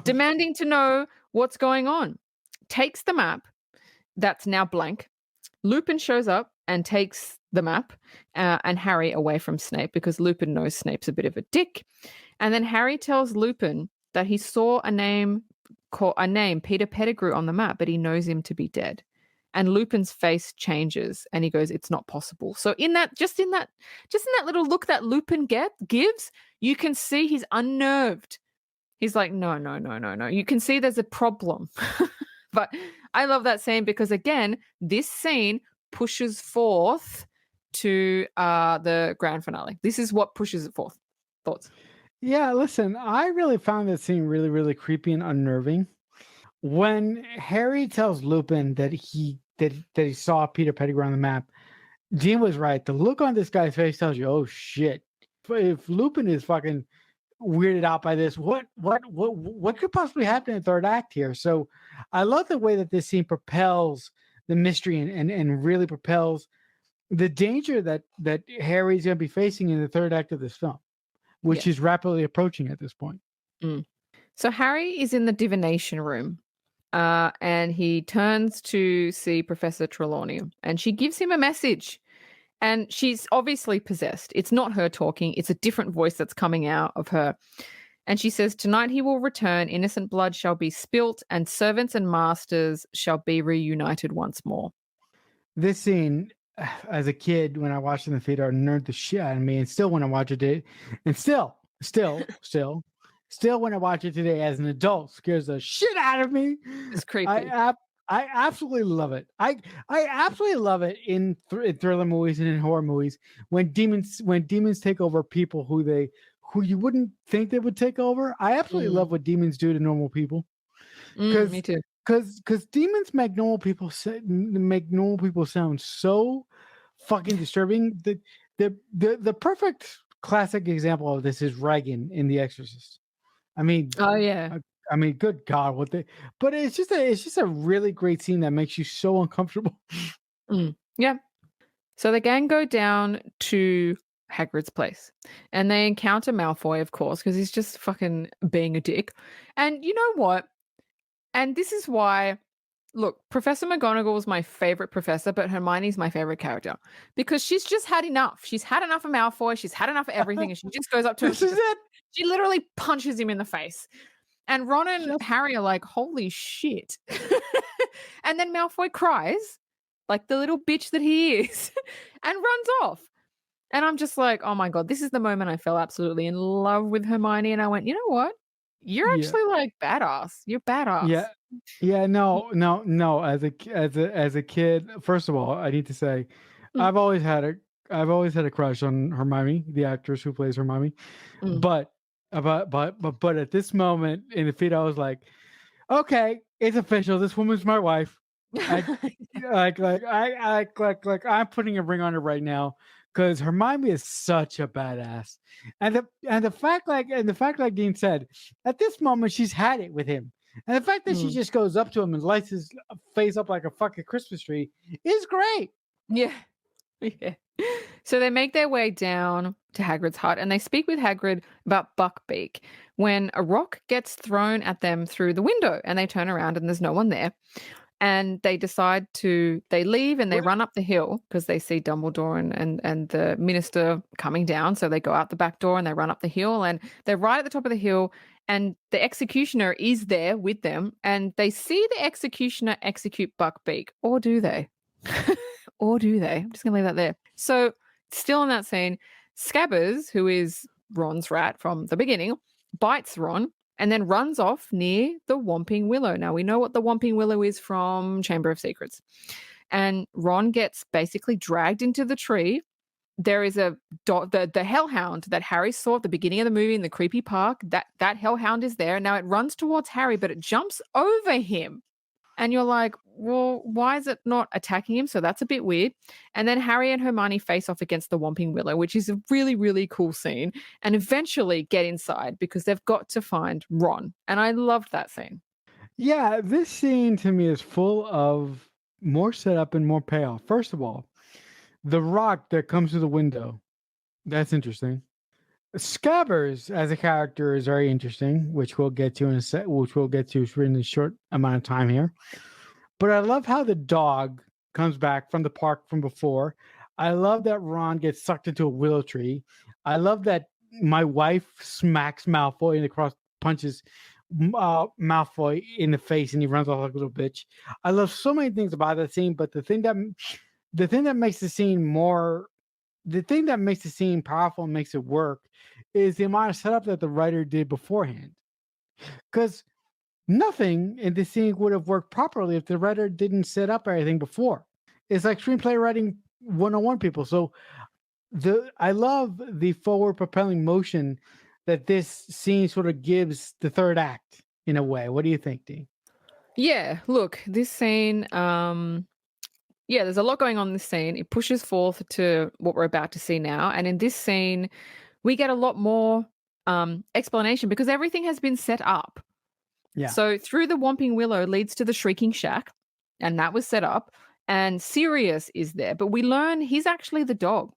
demanding to know what's going on. Takes the map. That's now blank. Lupin shows up and takes the map and Harry away from Snape because Lupin knows Snape's a bit of a dick. And then Harry tells Lupin that he saw a name Peter Pettigrew on the map, but he knows him to be dead. And Lupin's face changes and he goes, it's not possible. So just in that little look that Lupin gives, you can see he's unnerved. He's like, no. You can see there's a problem. But I love that scene because, again, this scene pushes forth to the grand finale. This is what pushes it forth. Thoughts? Yeah, listen, I really found that scene really, really creepy and unnerving. When Harry tells Lupin that he saw Peter Pettigrew on the map, Dean was right. The look on this guy's face tells you, oh shit. If Lupin is fucking weirded out by this, what could possibly happen in the third act here? So I love the way that this scene propels the mystery and really propels the danger that Harry's going to be facing in the third act of this film, which is rapidly approaching at this point. So Harry is in the divination room and he turns to see Professor Trelawney and she gives him a message. And she's obviously possessed. It's not her talking. It's a different voice that's coming out of her. And she says, tonight he will return. Innocent blood shall be spilt and servants and masters shall be reunited once more. This scene, as a kid, when I watched it in the theater, nerded the shit out of me. And still when I watch it, and still when I watch it today as an adult, scares the shit out of me. It's creepy. I absolutely love it. I absolutely love it in thriller movies and in horror movies when demons take over people who you wouldn't think they would take over. I absolutely love what demons do to normal people. Me too. Because demons make normal people sound so fucking disturbing. The perfect classic example of this is Regan in The Exorcist. I mean, oh yeah. I mean, good God, but it's just a really great scene that makes you so uncomfortable. Yeah. So the gang go down to Hagrid's place and they encounter Malfoy, of course, because he's just fucking being a dick. And you know what? And this is why, look, Professor McGonagall was my favorite professor, but Hermione's my favorite character because she's just had enough. She's had enough of Malfoy. She's had enough of everything. And she just goes up to him. She literally punches him in the face. And Ron and Harry are like, holy shit. And then Malfoy cries like the little bitch that he is and runs off. And I'm just like, oh my God, this is the moment I fell absolutely in love with Hermione. And I went, you know what? You're actually like badass. You're badass. Yeah. No. As a kid, first of all, I need to say, I've always had a crush on Hermione, the actress who plays Hermione. But at this moment in the feed, I was like, okay, it's official. This woman's my wife. I, I'm putting a ring on her right now because Hermione is such a badass, and the fact like Dean said, at this moment she's had it with him, and the fact that she Mm. just goes up to him and lights his face up like a fucking Christmas tree is great. Yeah. Yeah. So they make their way down to Hagrid's hut and they speak with Hagrid about Buckbeak when a rock gets thrown at them through the window and they turn around and there's no one there. And they they leave and they What? run up the hill because they see Dumbledore and the minister coming down. So they go out the back door and they run up the hill and they're right at the top of the hill and the executioner is there with them and they see the executioner execute Buckbeak. Or do they? Or do they? I'm just going to leave that there. So still in that scene, Scabbers, who is Ron's rat from the beginning, bites Ron and then runs off near the Whomping Willow. Now, we know what the Whomping Willow is from Chamber of Secrets. And Ron gets basically dragged into the tree. There is the hellhound that Harry saw at the beginning of the movie in the creepy park. That hellhound is there. Now, it runs towards Harry, but it jumps over him. And you're like, well, why is it not attacking him? So that's a bit weird. And then Harry and Hermione face off against the Whomping Willow, which is a really, really cool scene. And eventually get inside because they've got to find Ron. And I loved that scene. Yeah, this scene to me is full of more setup and more payoff. First of all, the rock that comes through the window. That's interesting. Scabbers as a character is very interesting, which we'll get to in a short amount of time here. But I love how the dog comes back from the park from before. I love that Ron gets sucked into a willow tree. I love that my wife smacks Malfoy and across punches Malfoy in the face and he runs off like a little bitch. I love so many things about that scene, but the thing that makes the scene powerful and makes it work is the amount of setup that the writer did beforehand. Because nothing in the scene would have worked properly if the writer didn't set up everything before. It's like screenplay writing 101, people. So I love the forward propelling motion that this scene sort of gives the third act in a way. What do you think, Dean? Yeah, look, this scene, there's a lot going on in this scene. It pushes forth to what we're about to see now. And in this scene, we get a lot more explanation because everything has been set up. Yeah. So through the Whomping Willow leads to the Shrieking Shack, and that was set up. And Sirius is there, but we learn he's actually the dog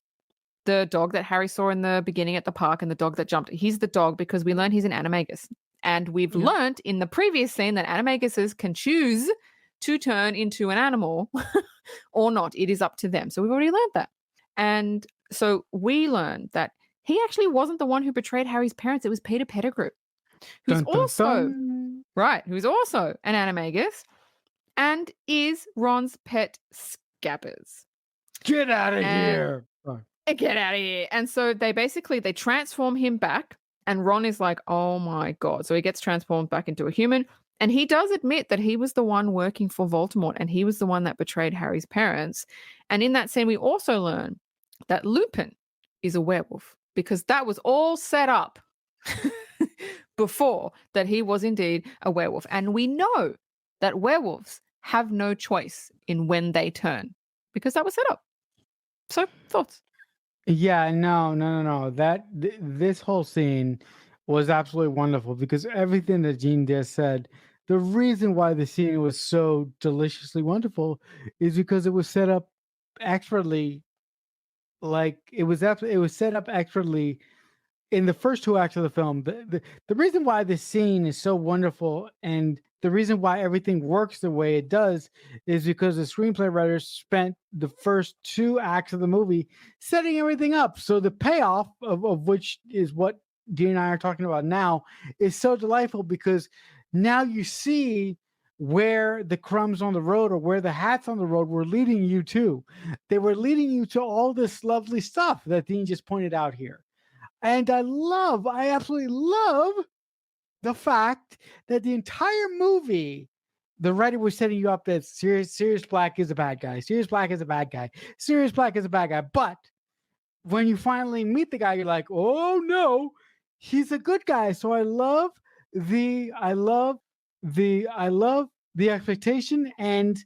that Harry saw in the beginning at the park, and the dog that jumped. He's the dog because we learn he's an animagus, and we've learned in the previous scene that animaguses can choose to turn into an animal or not. It is up to them. So we've already learned that, and so we learned that he actually wasn't the one who betrayed Harry's parents. It was Peter Pettigrew, who's who's also an animagus and is Ron's pet Scabbers. Get out of here. Get out of here. And so they transform him back and Ron is like, oh my God. So he gets transformed back into a human and he does admit that he was the one working for Voldemort and he was the one that betrayed Harry's parents. And in that scene, we also learn that Lupin is a werewolf because that was all set up before that he was indeed a werewolf. And we know that werewolves have no choice in when they turn because that was set up. So thoughts? Yeah, no. This whole scene was absolutely wonderful because everything that Jean just said, the reason why the scene was so deliciously wonderful is because it was set up expertly. Like it was set up expertly in the first two acts of the film. The reason why this scene is so wonderful and the reason why everything works the way it does is because the screenplay writers spent the first two acts of the movie setting everything up. So the payoff of which is what Dean and I are talking about now is so delightful because now you see where the crumbs on the road or where the hats on the road were leading you to. They were leading you to all this lovely stuff that Dean just pointed out here. And I absolutely love the fact that the entire movie, the writer was setting you up that Sirius Black is a bad guy. Sirius Black is a bad guy. Sirius Black is a bad guy. But when you finally meet the guy, you're like, oh no, he's a good guy. So I love I love the expectation and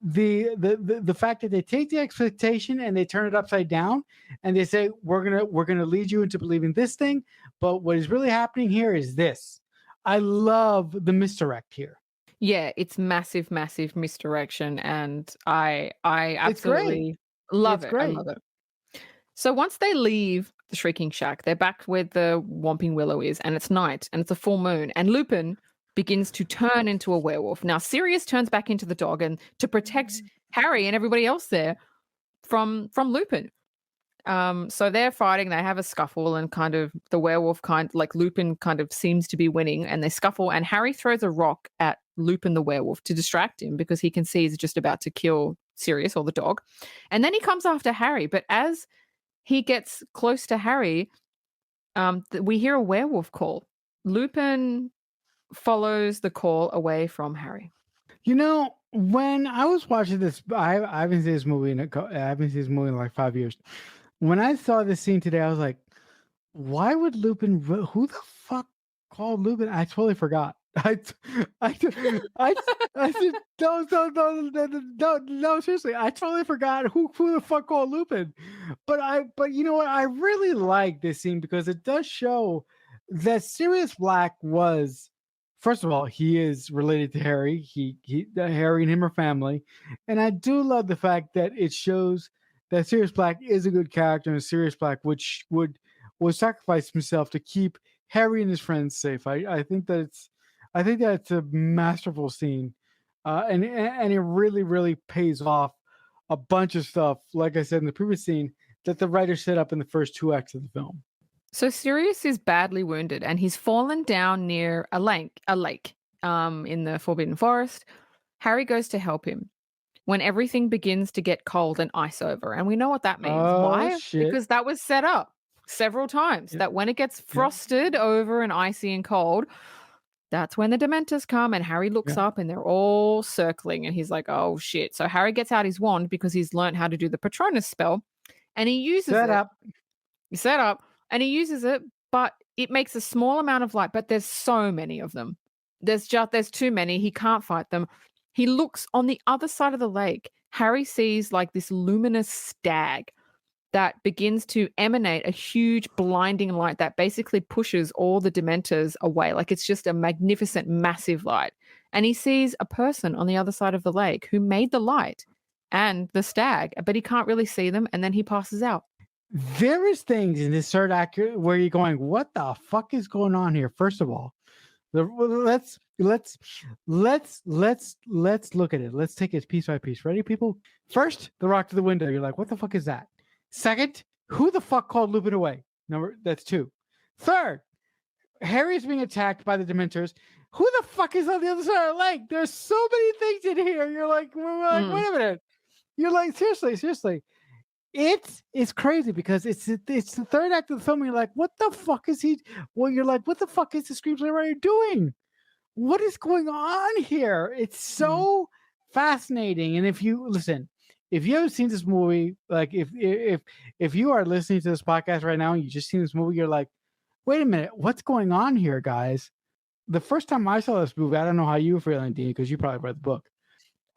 the fact that they take the expectation and they turn it upside down and they say we're gonna lead you into believing this thing, but what is really happening here is this. I love the misdirect here. Yeah, it's massive, massive misdirection, and I It's great. absolutely love It's it. I great. love it. So once they leave the Shrieking Shack, they're back where the Whomping Willow is, and it's night, and it's a full moon, and Lupin begins to turn into a werewolf. Now Sirius turns back into the dog, and to protect Harry and everybody else there from Lupin. So they're fighting, they have a scuffle, and kind of the werewolf Lupin kind of seems to be winning, and they scuffle, and Harry throws a rock at Lupin the werewolf to distract him because he can see he's just about to kill Sirius or the dog. And then he comes after Harry, but as he gets close to Harry, we hear a werewolf call. Lupin follows the call away from Harry. You know, when I was watching this, I haven't seen this movie I haven't seen this movie in like 5 years. When I saw this scene today, I was like, why would Lupin? Who the fuck called Lupin? I totally forgot. I said, no, seriously, I totally forgot who the fuck called Lupin. But you know what? I really like this scene because it does show that Sirius Black was, first of all, he is related to Harry. Harry and him are family, and I do love the fact that it shows that Sirius Black is a good character, and Sirius Black would sacrifice himself to keep Harry and his friends safe. I think that's a masterful scene, and it really, really pays off a bunch of stuff. Like I said in the previous scene, that the writer set up in the first 2 acts of the film. So Sirius is badly wounded, and he's fallen down near a lake, in the Forbidden Forest. Harry goes to help him when everything begins to get cold and ice over, and we know what that means. Oh, Why? shit. Because that was set up several times. Yep. That when it gets frosted over and icy and cold, that's when the Dementors come, and Harry looks up and they're all circling, and he's like, oh shit. So Harry gets out his wand because he's learned how to do the Patronus spell, and he uses Set up, and he uses it, but it makes a small amount of light, but there's so many of them. There's too many. He can't fight them. He looks on the other side of the lake. Harry sees like this luminous stag that begins to emanate a huge blinding light that basically pushes all the Dementors away. Like it's just a magnificent, massive light. And he sees a person on the other side of the lake who made the light and the stag, but he can't really see them. And then he passes out. there is things in this third act where you're going, what the fuck is going on here? First of all, let's look at it. Let's take it piece by piece. Ready, people? First, the rock to the window. You're like, what the fuck is that? Second, who the fuck called Lupin away? That's 2. Third, Harry's being attacked by the Dementors. Who the fuck is on the other side of the lake? There's so many things in here. You're like, wait a minute. You're like, seriously. It's crazy because it's the third act of the film. And you're like, what the fuck is he? Well, you're like, what the fuck is the screenplay writer doing? What is going on here? It's so fascinating. And if you haven't seen this movie, like if you are listening to this podcast right now and you just seen this movie, you're like, wait a minute, what's going on here, guys? The first time I saw this movie, I don't know how you were feeling, Dean, because you probably read the book.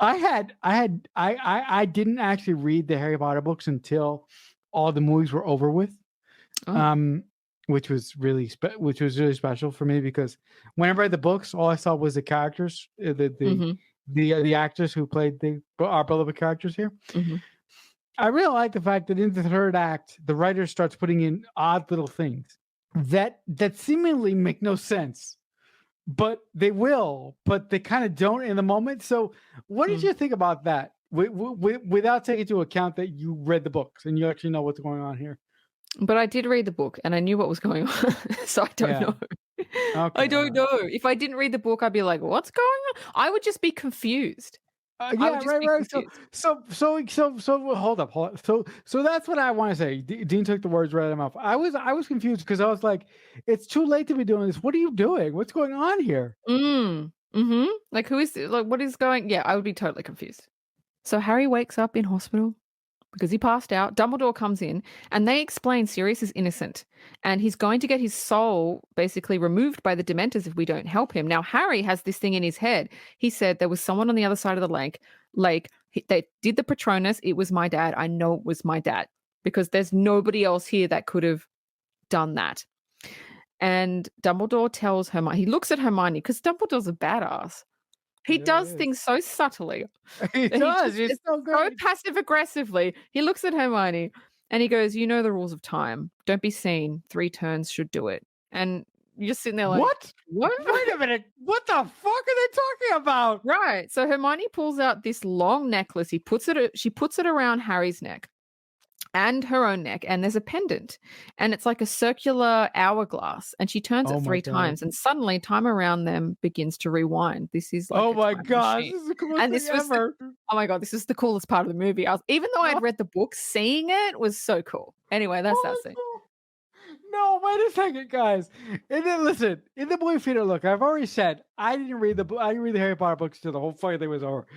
I didn't actually read the Harry Potter books until all the movies were over with, which was really special for me because when I read the books, all I saw was the characters, the actors who played our beloved characters here. Mm-hmm. I really like the fact that in the third act, the writer starts putting in odd little things that seemingly make no sense. But they will, but they kind of don't in the moment. So what did you think about that without taking into account that you read the books and you actually know what's going on here? But I did read the book and I knew what was going on. So I don't know. Okay, I don't know. If I didn't read the book, I'd be like, what's going on? I would just be confused. Right. So hold up. So that's what I want to say. Dean took the words right out of my mouth. I was confused because I was like, it's too late to be doing this. What are you doing? What's going on here? Like what is going? Yeah, I would be totally confused. So Harry wakes up in hospital because he passed out. Dumbledore comes in and they explain Sirius is innocent and he's going to get his soul basically removed by the Dementors if we don't help him. Now, Harry has this thing in his head. He said there was someone on the other side of the lake. They did the Patronus. It was my dad. I know it was my dad because there's nobody else here that could have done that. And Dumbledore tells Hermione, he looks at Hermione because Dumbledore's a badass. He does things so subtly. He does. It's so So great. passive aggressively. He looks at Hermione and he goes, you know the rules of time. Don't be seen. 3 turns should do it. And you're just sitting there like, What? What? Wait a minute. What the fuck are they talking about? Right. So Hermione pulls out this long necklace. She puts it around Harry's neck and her own neck, and there's a pendant, and it's like a circular hourglass, and she turns Oh it my 3 God. times, and suddenly time around them begins to rewind. This is like Oh a my time god, machine. this is the coolest And thing this was ever. Oh my god, this is the coolest part of the movie. Even though I'd read the book, seeing it was so cool. Anyway, that's that scene. No, wait a second, guys. And then listen, in the movie theater, look, I've already said I didn't read the Harry Potter books till the whole fucking thing was over.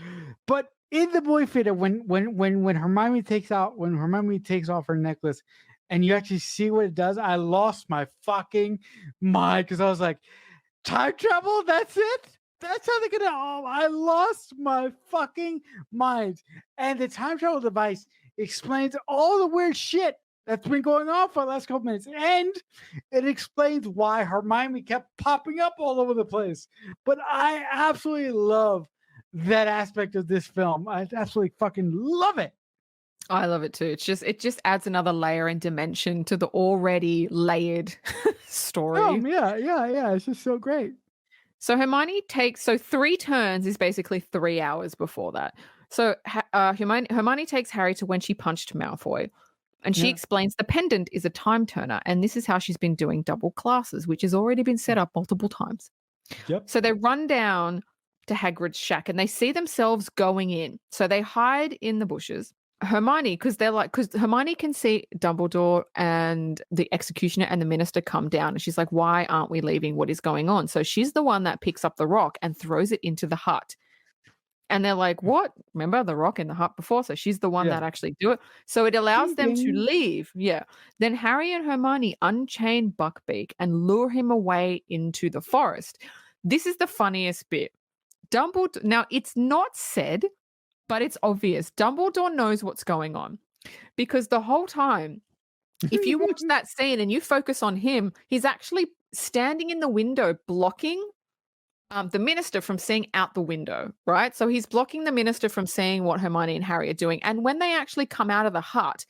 But in the movie theater, when Hermione takes off her necklace, and you actually see what it does, I lost my fucking mind because I was like, time travel? That's it? That's how they're gonna. Oh, I lost my fucking mind. And the time travel device explains all the weird shit that's been going on for the last couple minutes. And it explains why Hermione kept popping up all over the place. But I absolutely love that aspect of this film. I absolutely fucking love it. I love it too. It just adds another layer and dimension to the already layered story. Yeah. It's just so great. So Hermione takes 3 turns is basically 3 hours before that. So Hermione takes Harry to when she punched Malfoy, and she explains the pendant is a time turner, and this is how she's been doing double classes, which has already been set up multiple times. Yep. So they run down to Hagrid's shack, and they see themselves going in. So they hide in the bushes. Hermione, because Hermione can see Dumbledore and the executioner and the minister come down, and she's like, why aren't we leaving? What is going on? So she's the one that picks up the rock and throws it into the hut. And they're like, what? Remember the rock in the hut before? So she's the one that actually do it. So it allows them to leave. Yeah. Then Harry and Hermione unchain Buckbeak and lure him away into the forest. This is the funniest bit. Dumbledore, now it's not said, but it's obvious. Dumbledore knows what's going on because the whole time, if you watch that scene and you focus on him, he's actually standing in the window blocking the minister from seeing out the window, right? So he's blocking the minister from seeing what Hermione and Harry are doing. And when they actually come out of the hut,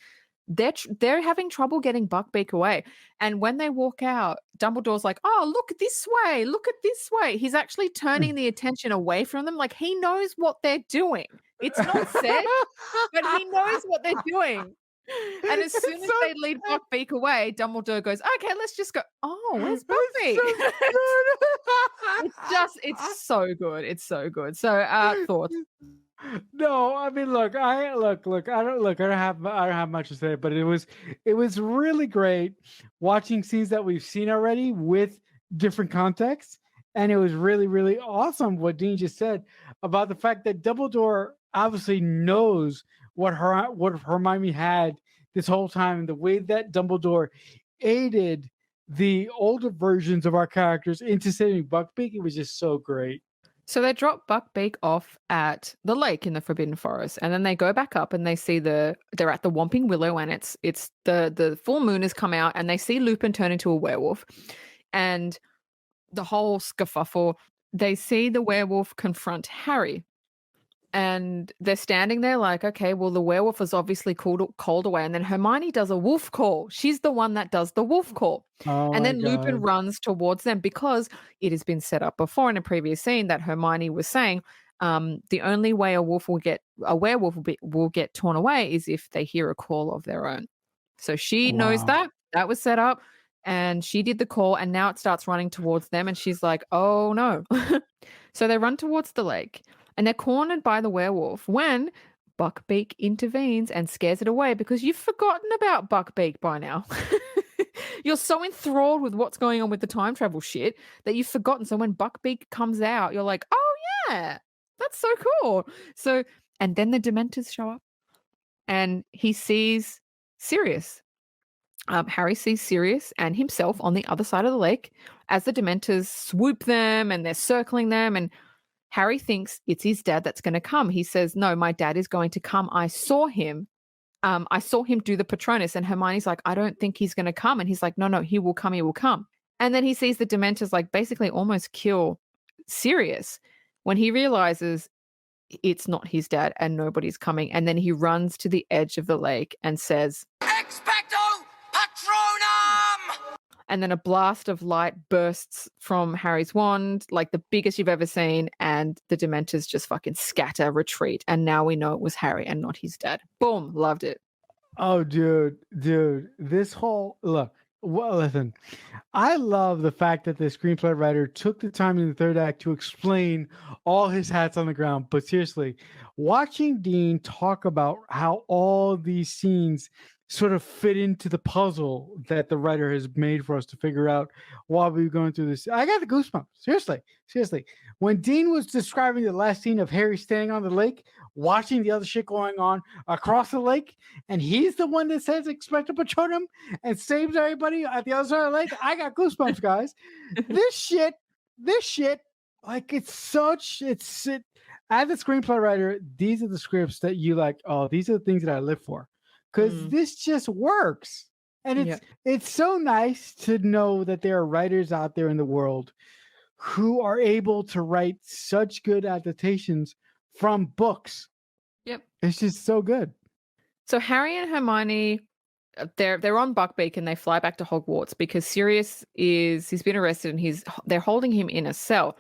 they're having trouble getting Buckbeak away. And when they walk out, Dumbledore's like, oh, look this way. Look at this way. He's actually turning the attention away from them. Like he knows what they're doing. It's not said, but he knows what they're doing. And as soon as they lead Buckbeak away, Dumbledore goes, okay, let's just go. Oh, where's Buckbeak? It's so good. It's so good. So thoughts? No, I mean, look. I don't have much to say, but it was really great watching scenes that we've seen already with different contexts, and it was really, really awesome what Dean just said about the fact that Dumbledore obviously knows what Hermione had this whole time, and the way that Dumbledore aided the older versions of our characters into saving Buckbeak. It was just so great. So they drop Buckbeak off at the lake in the Forbidden Forest, and then they go back up and they see they're at the Whomping Willow, and it's the full moon has come out, and they see Lupin turn into a werewolf, and the whole skerfuffle. They see the werewolf confront Harry, and they're standing there like, okay, well, the werewolf is obviously called away, and then Hermione does a wolf call. She's the one that does the wolf call. Oh, and then my Lupin God. runs towards them because it has been set up before in a previous scene that Hermione was saying the only way a werewolf will get torn away is if they hear a call of their own. So she knows Wow. that was set up, and she did the call, and now it starts running towards them, and she's like, oh no. So they run towards the lake, and they're cornered by the werewolf when Buckbeak intervenes and scares it away because you've forgotten about Buckbeak by now. You're so enthralled with what's going on with the time travel shit that you've forgotten. So when Buckbeak comes out, you're like, oh yeah, that's so cool. So, and then the Dementors show up. and he sees Sirius. Harry sees Sirius and himself on the other side of the lake as the Dementors swoop them and they're circling them. And Harry thinks it's his dad that's going to come. He says, no, my dad is going to come. I saw him. I saw him do the Patronus. And Hermione's like, I don't think he's going to come. And he's like, no, he will come. He will come. And then he sees the Dementors like basically almost kill Sirius when he realizes it's not his dad and nobody's coming. And then he runs to the edge of the lake and says, Expecto Patronum! and then a blast of light bursts from Harry's wand, like the biggest you've ever seen, and the Dementors just fucking scatter, retreat, and now we know it was Harry and not his dad. Boom, loved it. Oh, dude, this whole look. Well, listen, I love the fact that the screenplay writer took the time in the third act to explain all his hats on the ground. But seriously, watching Dean talk about how all these scenes sort of fit into the puzzle that the writer has made for us to figure out while we were going through this, I got the goosebumps. Seriously. When Dean was describing the last scene of Harry standing on the lake, watching the other shit going on across the lake, and he's the one that says Expecto Patronum and saves everybody at the other side of the lake, I got goosebumps, guys. This shit, like as the screenplay writer, these are the scripts that you like, oh, these are the things that I live for. Because this just works. And it's so nice to know that there are writers out there in the world who are able to write such good adaptations from books. Yep. It's just so good. So Harry and Hermione, they're on Buckbeak and they fly back to Hogwarts because Sirius he's been arrested and they're holding him in a cell.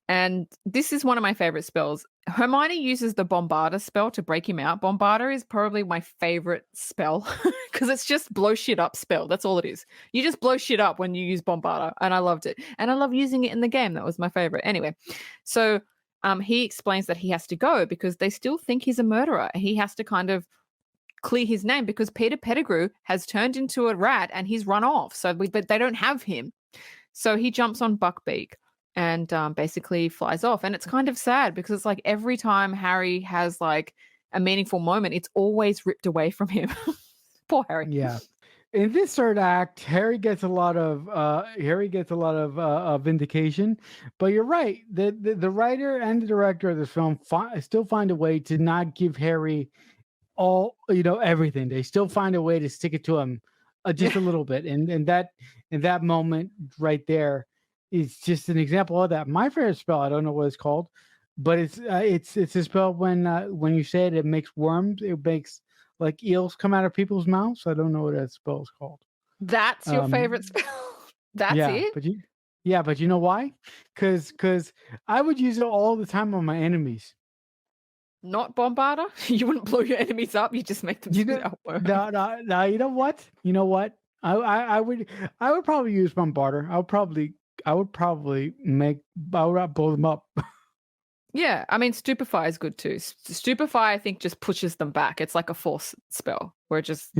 And this is one of my favorite spells. Hermione uses the Bombarda spell to break him out. Bombarda is probably my favorite spell because it's just blow shit up spell. That's all it is. You just blow shit up when you use Bombarda, and I loved it. And I love using it in the game. That was my favorite. Anyway, so he explains that he has to go because they still think he's a murderer. He has to kind of clear his name because Peter Pettigrew has turned into a rat and he's run off. So they don't have him. So he jumps on Buckbeak and basically flies off. And it's kind of sad because it's like every time Harry has like a meaningful moment, it's always ripped away from him. Poor Harry. Yeah. In this third act, Harry gets a lot of vindication. But you're right. The writer and the director of the film still find a way to not give Harry all, everything. They still find a way to stick it to him just a little bit. And that moment right there is just an example of that. My favorite spell, I don't know what it's called, but it's a spell when you say it makes worms. It makes like eels come out of people's mouths. I don't know what that spell is called. That's your favorite spell? That's it? But you know why? Because I would use it all the time on my enemies. Not Bombarda? You wouldn't blow your enemies up. You just make them spit out worms. No. You know what? I would probably use Bombarder. I would probably blow them up. Yeah, I mean, Stupefy is good too. Stupefy, I think, just pushes them back. It's like a force spell where it just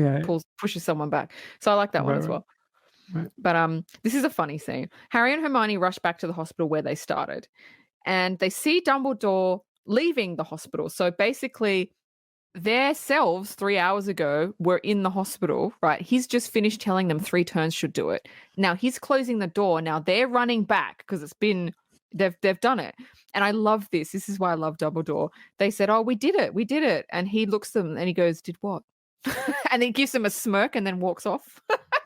pushes someone back. So I like that one as well. Right. But this is a funny scene. Harry and Hermione rush back to the hospital where they started, and they see Dumbledore leaving the hospital. So basically, their selves 3 hours ago were in the hospital, right? He's just finished telling them 3 turns should do it. Now he's closing the door. Now they're running back because they've done it. And I love this. This is why I love Dumbledore. They said, oh, we did it. And he looks at them and he goes, did what? And he gives them a smirk and then walks off.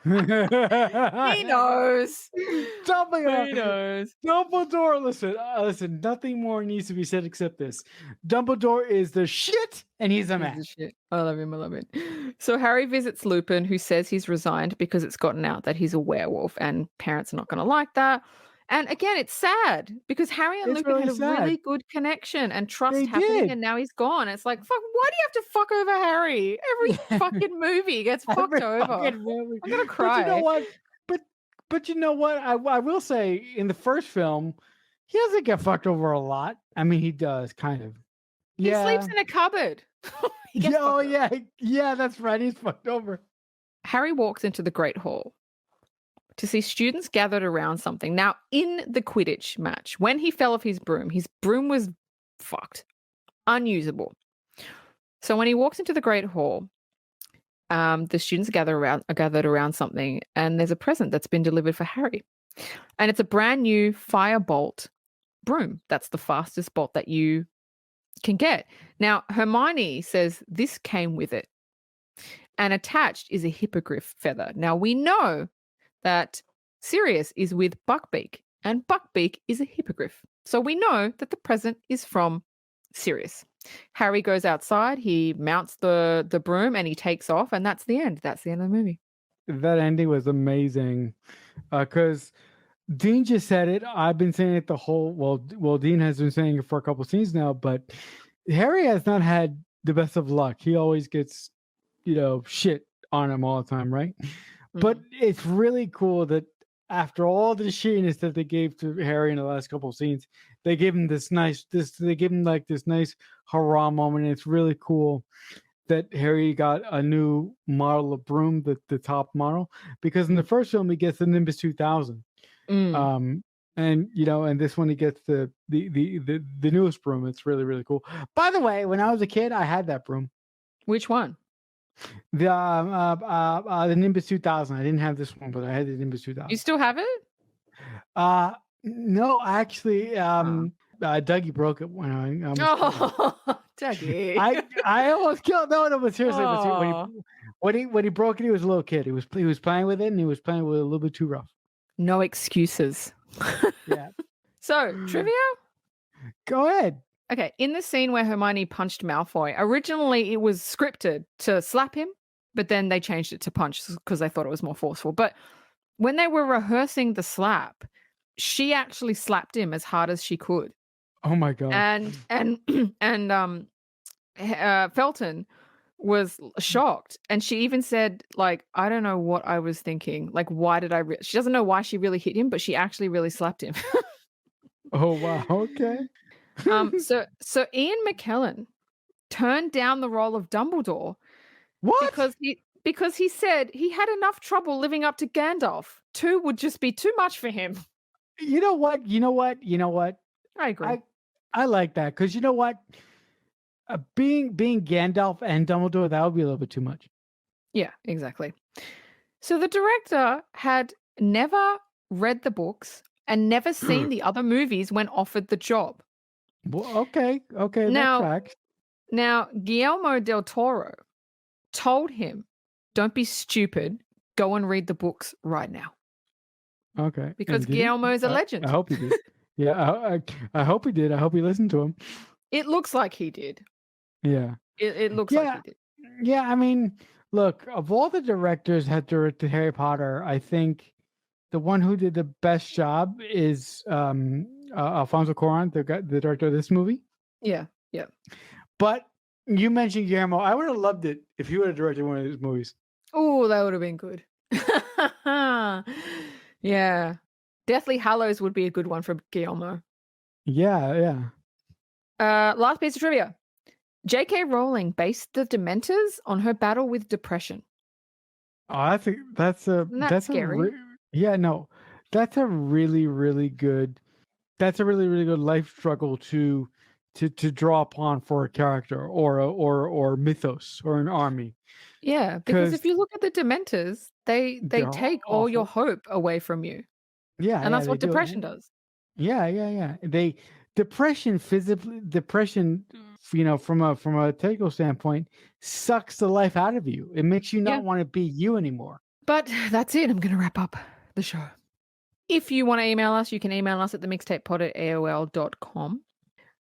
He knows. He knows. Dumbledore, listen, nothing more needs to be said except this. Dumbledore is the shit and he's a man. I love him. So Harry visits Lupin, who says he's resigned because it's gotten out that he's a werewolf and parents are not going to like that. And again, it's sad because Harry and Lupin had a really good connection and trust happening, and now he's gone. It's like, fuck, why do you have to fuck over Harry? Every fucking movie gets fucked over. I'm gonna cry. But you know what? But you know what? I will say, in the first film, he doesn't get fucked over a lot. I mean, he does kind of. He sleeps in a cupboard. Yeah, that's right. He's fucked over. Harry walks into the Great Hall to see students gathered around something. Now, in the Quidditch match, when he fell off his broom was fucked, unusable. So when he walks into the Great Hall, the students are gathered around something, and there's a present that's been delivered for Harry. And it's a brand new firebolt broom. That's the fastest bolt that you can get. Now, Hermione says this came with it. And attached is a hippogriff feather. Now, we know that Sirius is with Buckbeak, and Buckbeak is a hippogriff. So we know that the present is from Sirius. Harry goes outside, he mounts the broom, and he takes off, and that's the end. That's the end of the movie. That ending was amazing because Dean just said it. I've been saying it the whole. Well, Dean has been saying it for a couple scenes now, but Harry has not had the best of luck. He always gets, shit on him all the time, right? Mm-hmm. But it's really cool that after all the shittiness that they gave to Harry in the last couple of scenes, they gave him this nice hurrah moment. And it's really cool that Harry got a new model of broom, the top model, because in the first film he gets the Nimbus 2000. And this one he gets the newest broom. It's really, really cool. By the way, when I was a kid, I had that broom. Which one? The Nimbus 2000. I didn't have this one, but I had the Nimbus 2000. You still have it? No, actually, Dougie broke it when I Dougie. I almost killed. No, but seriously, when he broke it, he was a little kid. He was playing with it, and he was playing with it a little bit too rough. No excuses. Yeah. So, trivia? Go ahead. Okay, in the scene where Hermione punched Malfoy, originally it was scripted to slap him, but then they changed it to punch because they thought it was more forceful. But when they were rehearsing the slap, she actually slapped him as hard as she could. Oh my god! And Felton was shocked, and she even said, like, I don't know what I was thinking. Like, why did she doesn't know why she really hit him, but she actually really slapped him. Oh wow! Okay. So Ian McKellen turned down the role of Dumbledore. What? Because he said he had enough trouble living up to Gandalf. 2 would just be too much for him. You know what? I agree. I like that because you know what? Being Gandalf and Dumbledore, that would be a little bit too much. Yeah, exactly. So the director had never read the books and never seen the other movies when offered the job. Well, okay, that tracks. Now, Guillermo del Toro told him, don't be stupid, go and read the books right now. Okay. Because Guillermo's a legend. I hope he did. Yeah, I hope he did. I hope he listened to him. It looks like he did. Yeah. It looks like he did. Yeah, I mean, look, of all the directors that directed Harry Potter, I think the one who did the best job is Alfonso Cuarón, the director of this movie. Yeah. But you mentioned Guillermo. I would have loved it if he would have directed one of his movies. Oh, that would have been good. Yeah. Deathly Hallows would be a good one for Guillermo. Yeah. Last piece of trivia. J.K. Rowling based the Dementors on her battle with depression. Oh, I think that's scary. That's a really, really good life struggle to draw upon for a character or mythos or an army. Yeah, because if you look at the Dementors, they take all your hope away from you. Yeah, and that's what depression does. Yeah. Depression, from a technical standpoint, sucks the life out of you. It makes you not want to be you anymore. But that's it. I'm going to wrap up the show. If you want to email us, you can email us at themixtapepod@aol.com.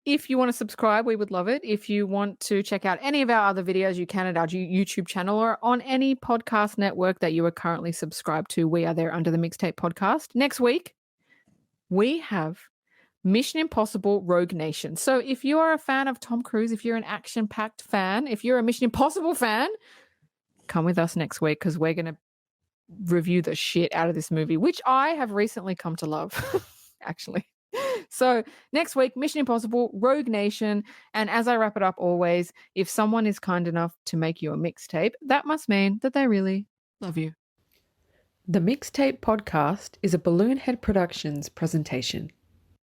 If you want to subscribe, we would love it. If you want to check out any of our other videos, you can at our YouTube channel or on any podcast network that you are currently subscribed to. We are there under the Mixtape Podcast. Next week, we have Mission Impossible Rogue Nation. So if you're a fan of Tom Cruise, if you're an action-packed fan, if you're a Mission Impossible fan, come with us next week because we're going to review the shit out of this movie, which I have recently come to love, actually. So next week, Mission Impossible Rogue Nation. And as I wrap it up always, if someone is kind enough to make you a mixtape, that must mean that they really love you. The Mixtape Podcast is a Balloonhead Productions presentation.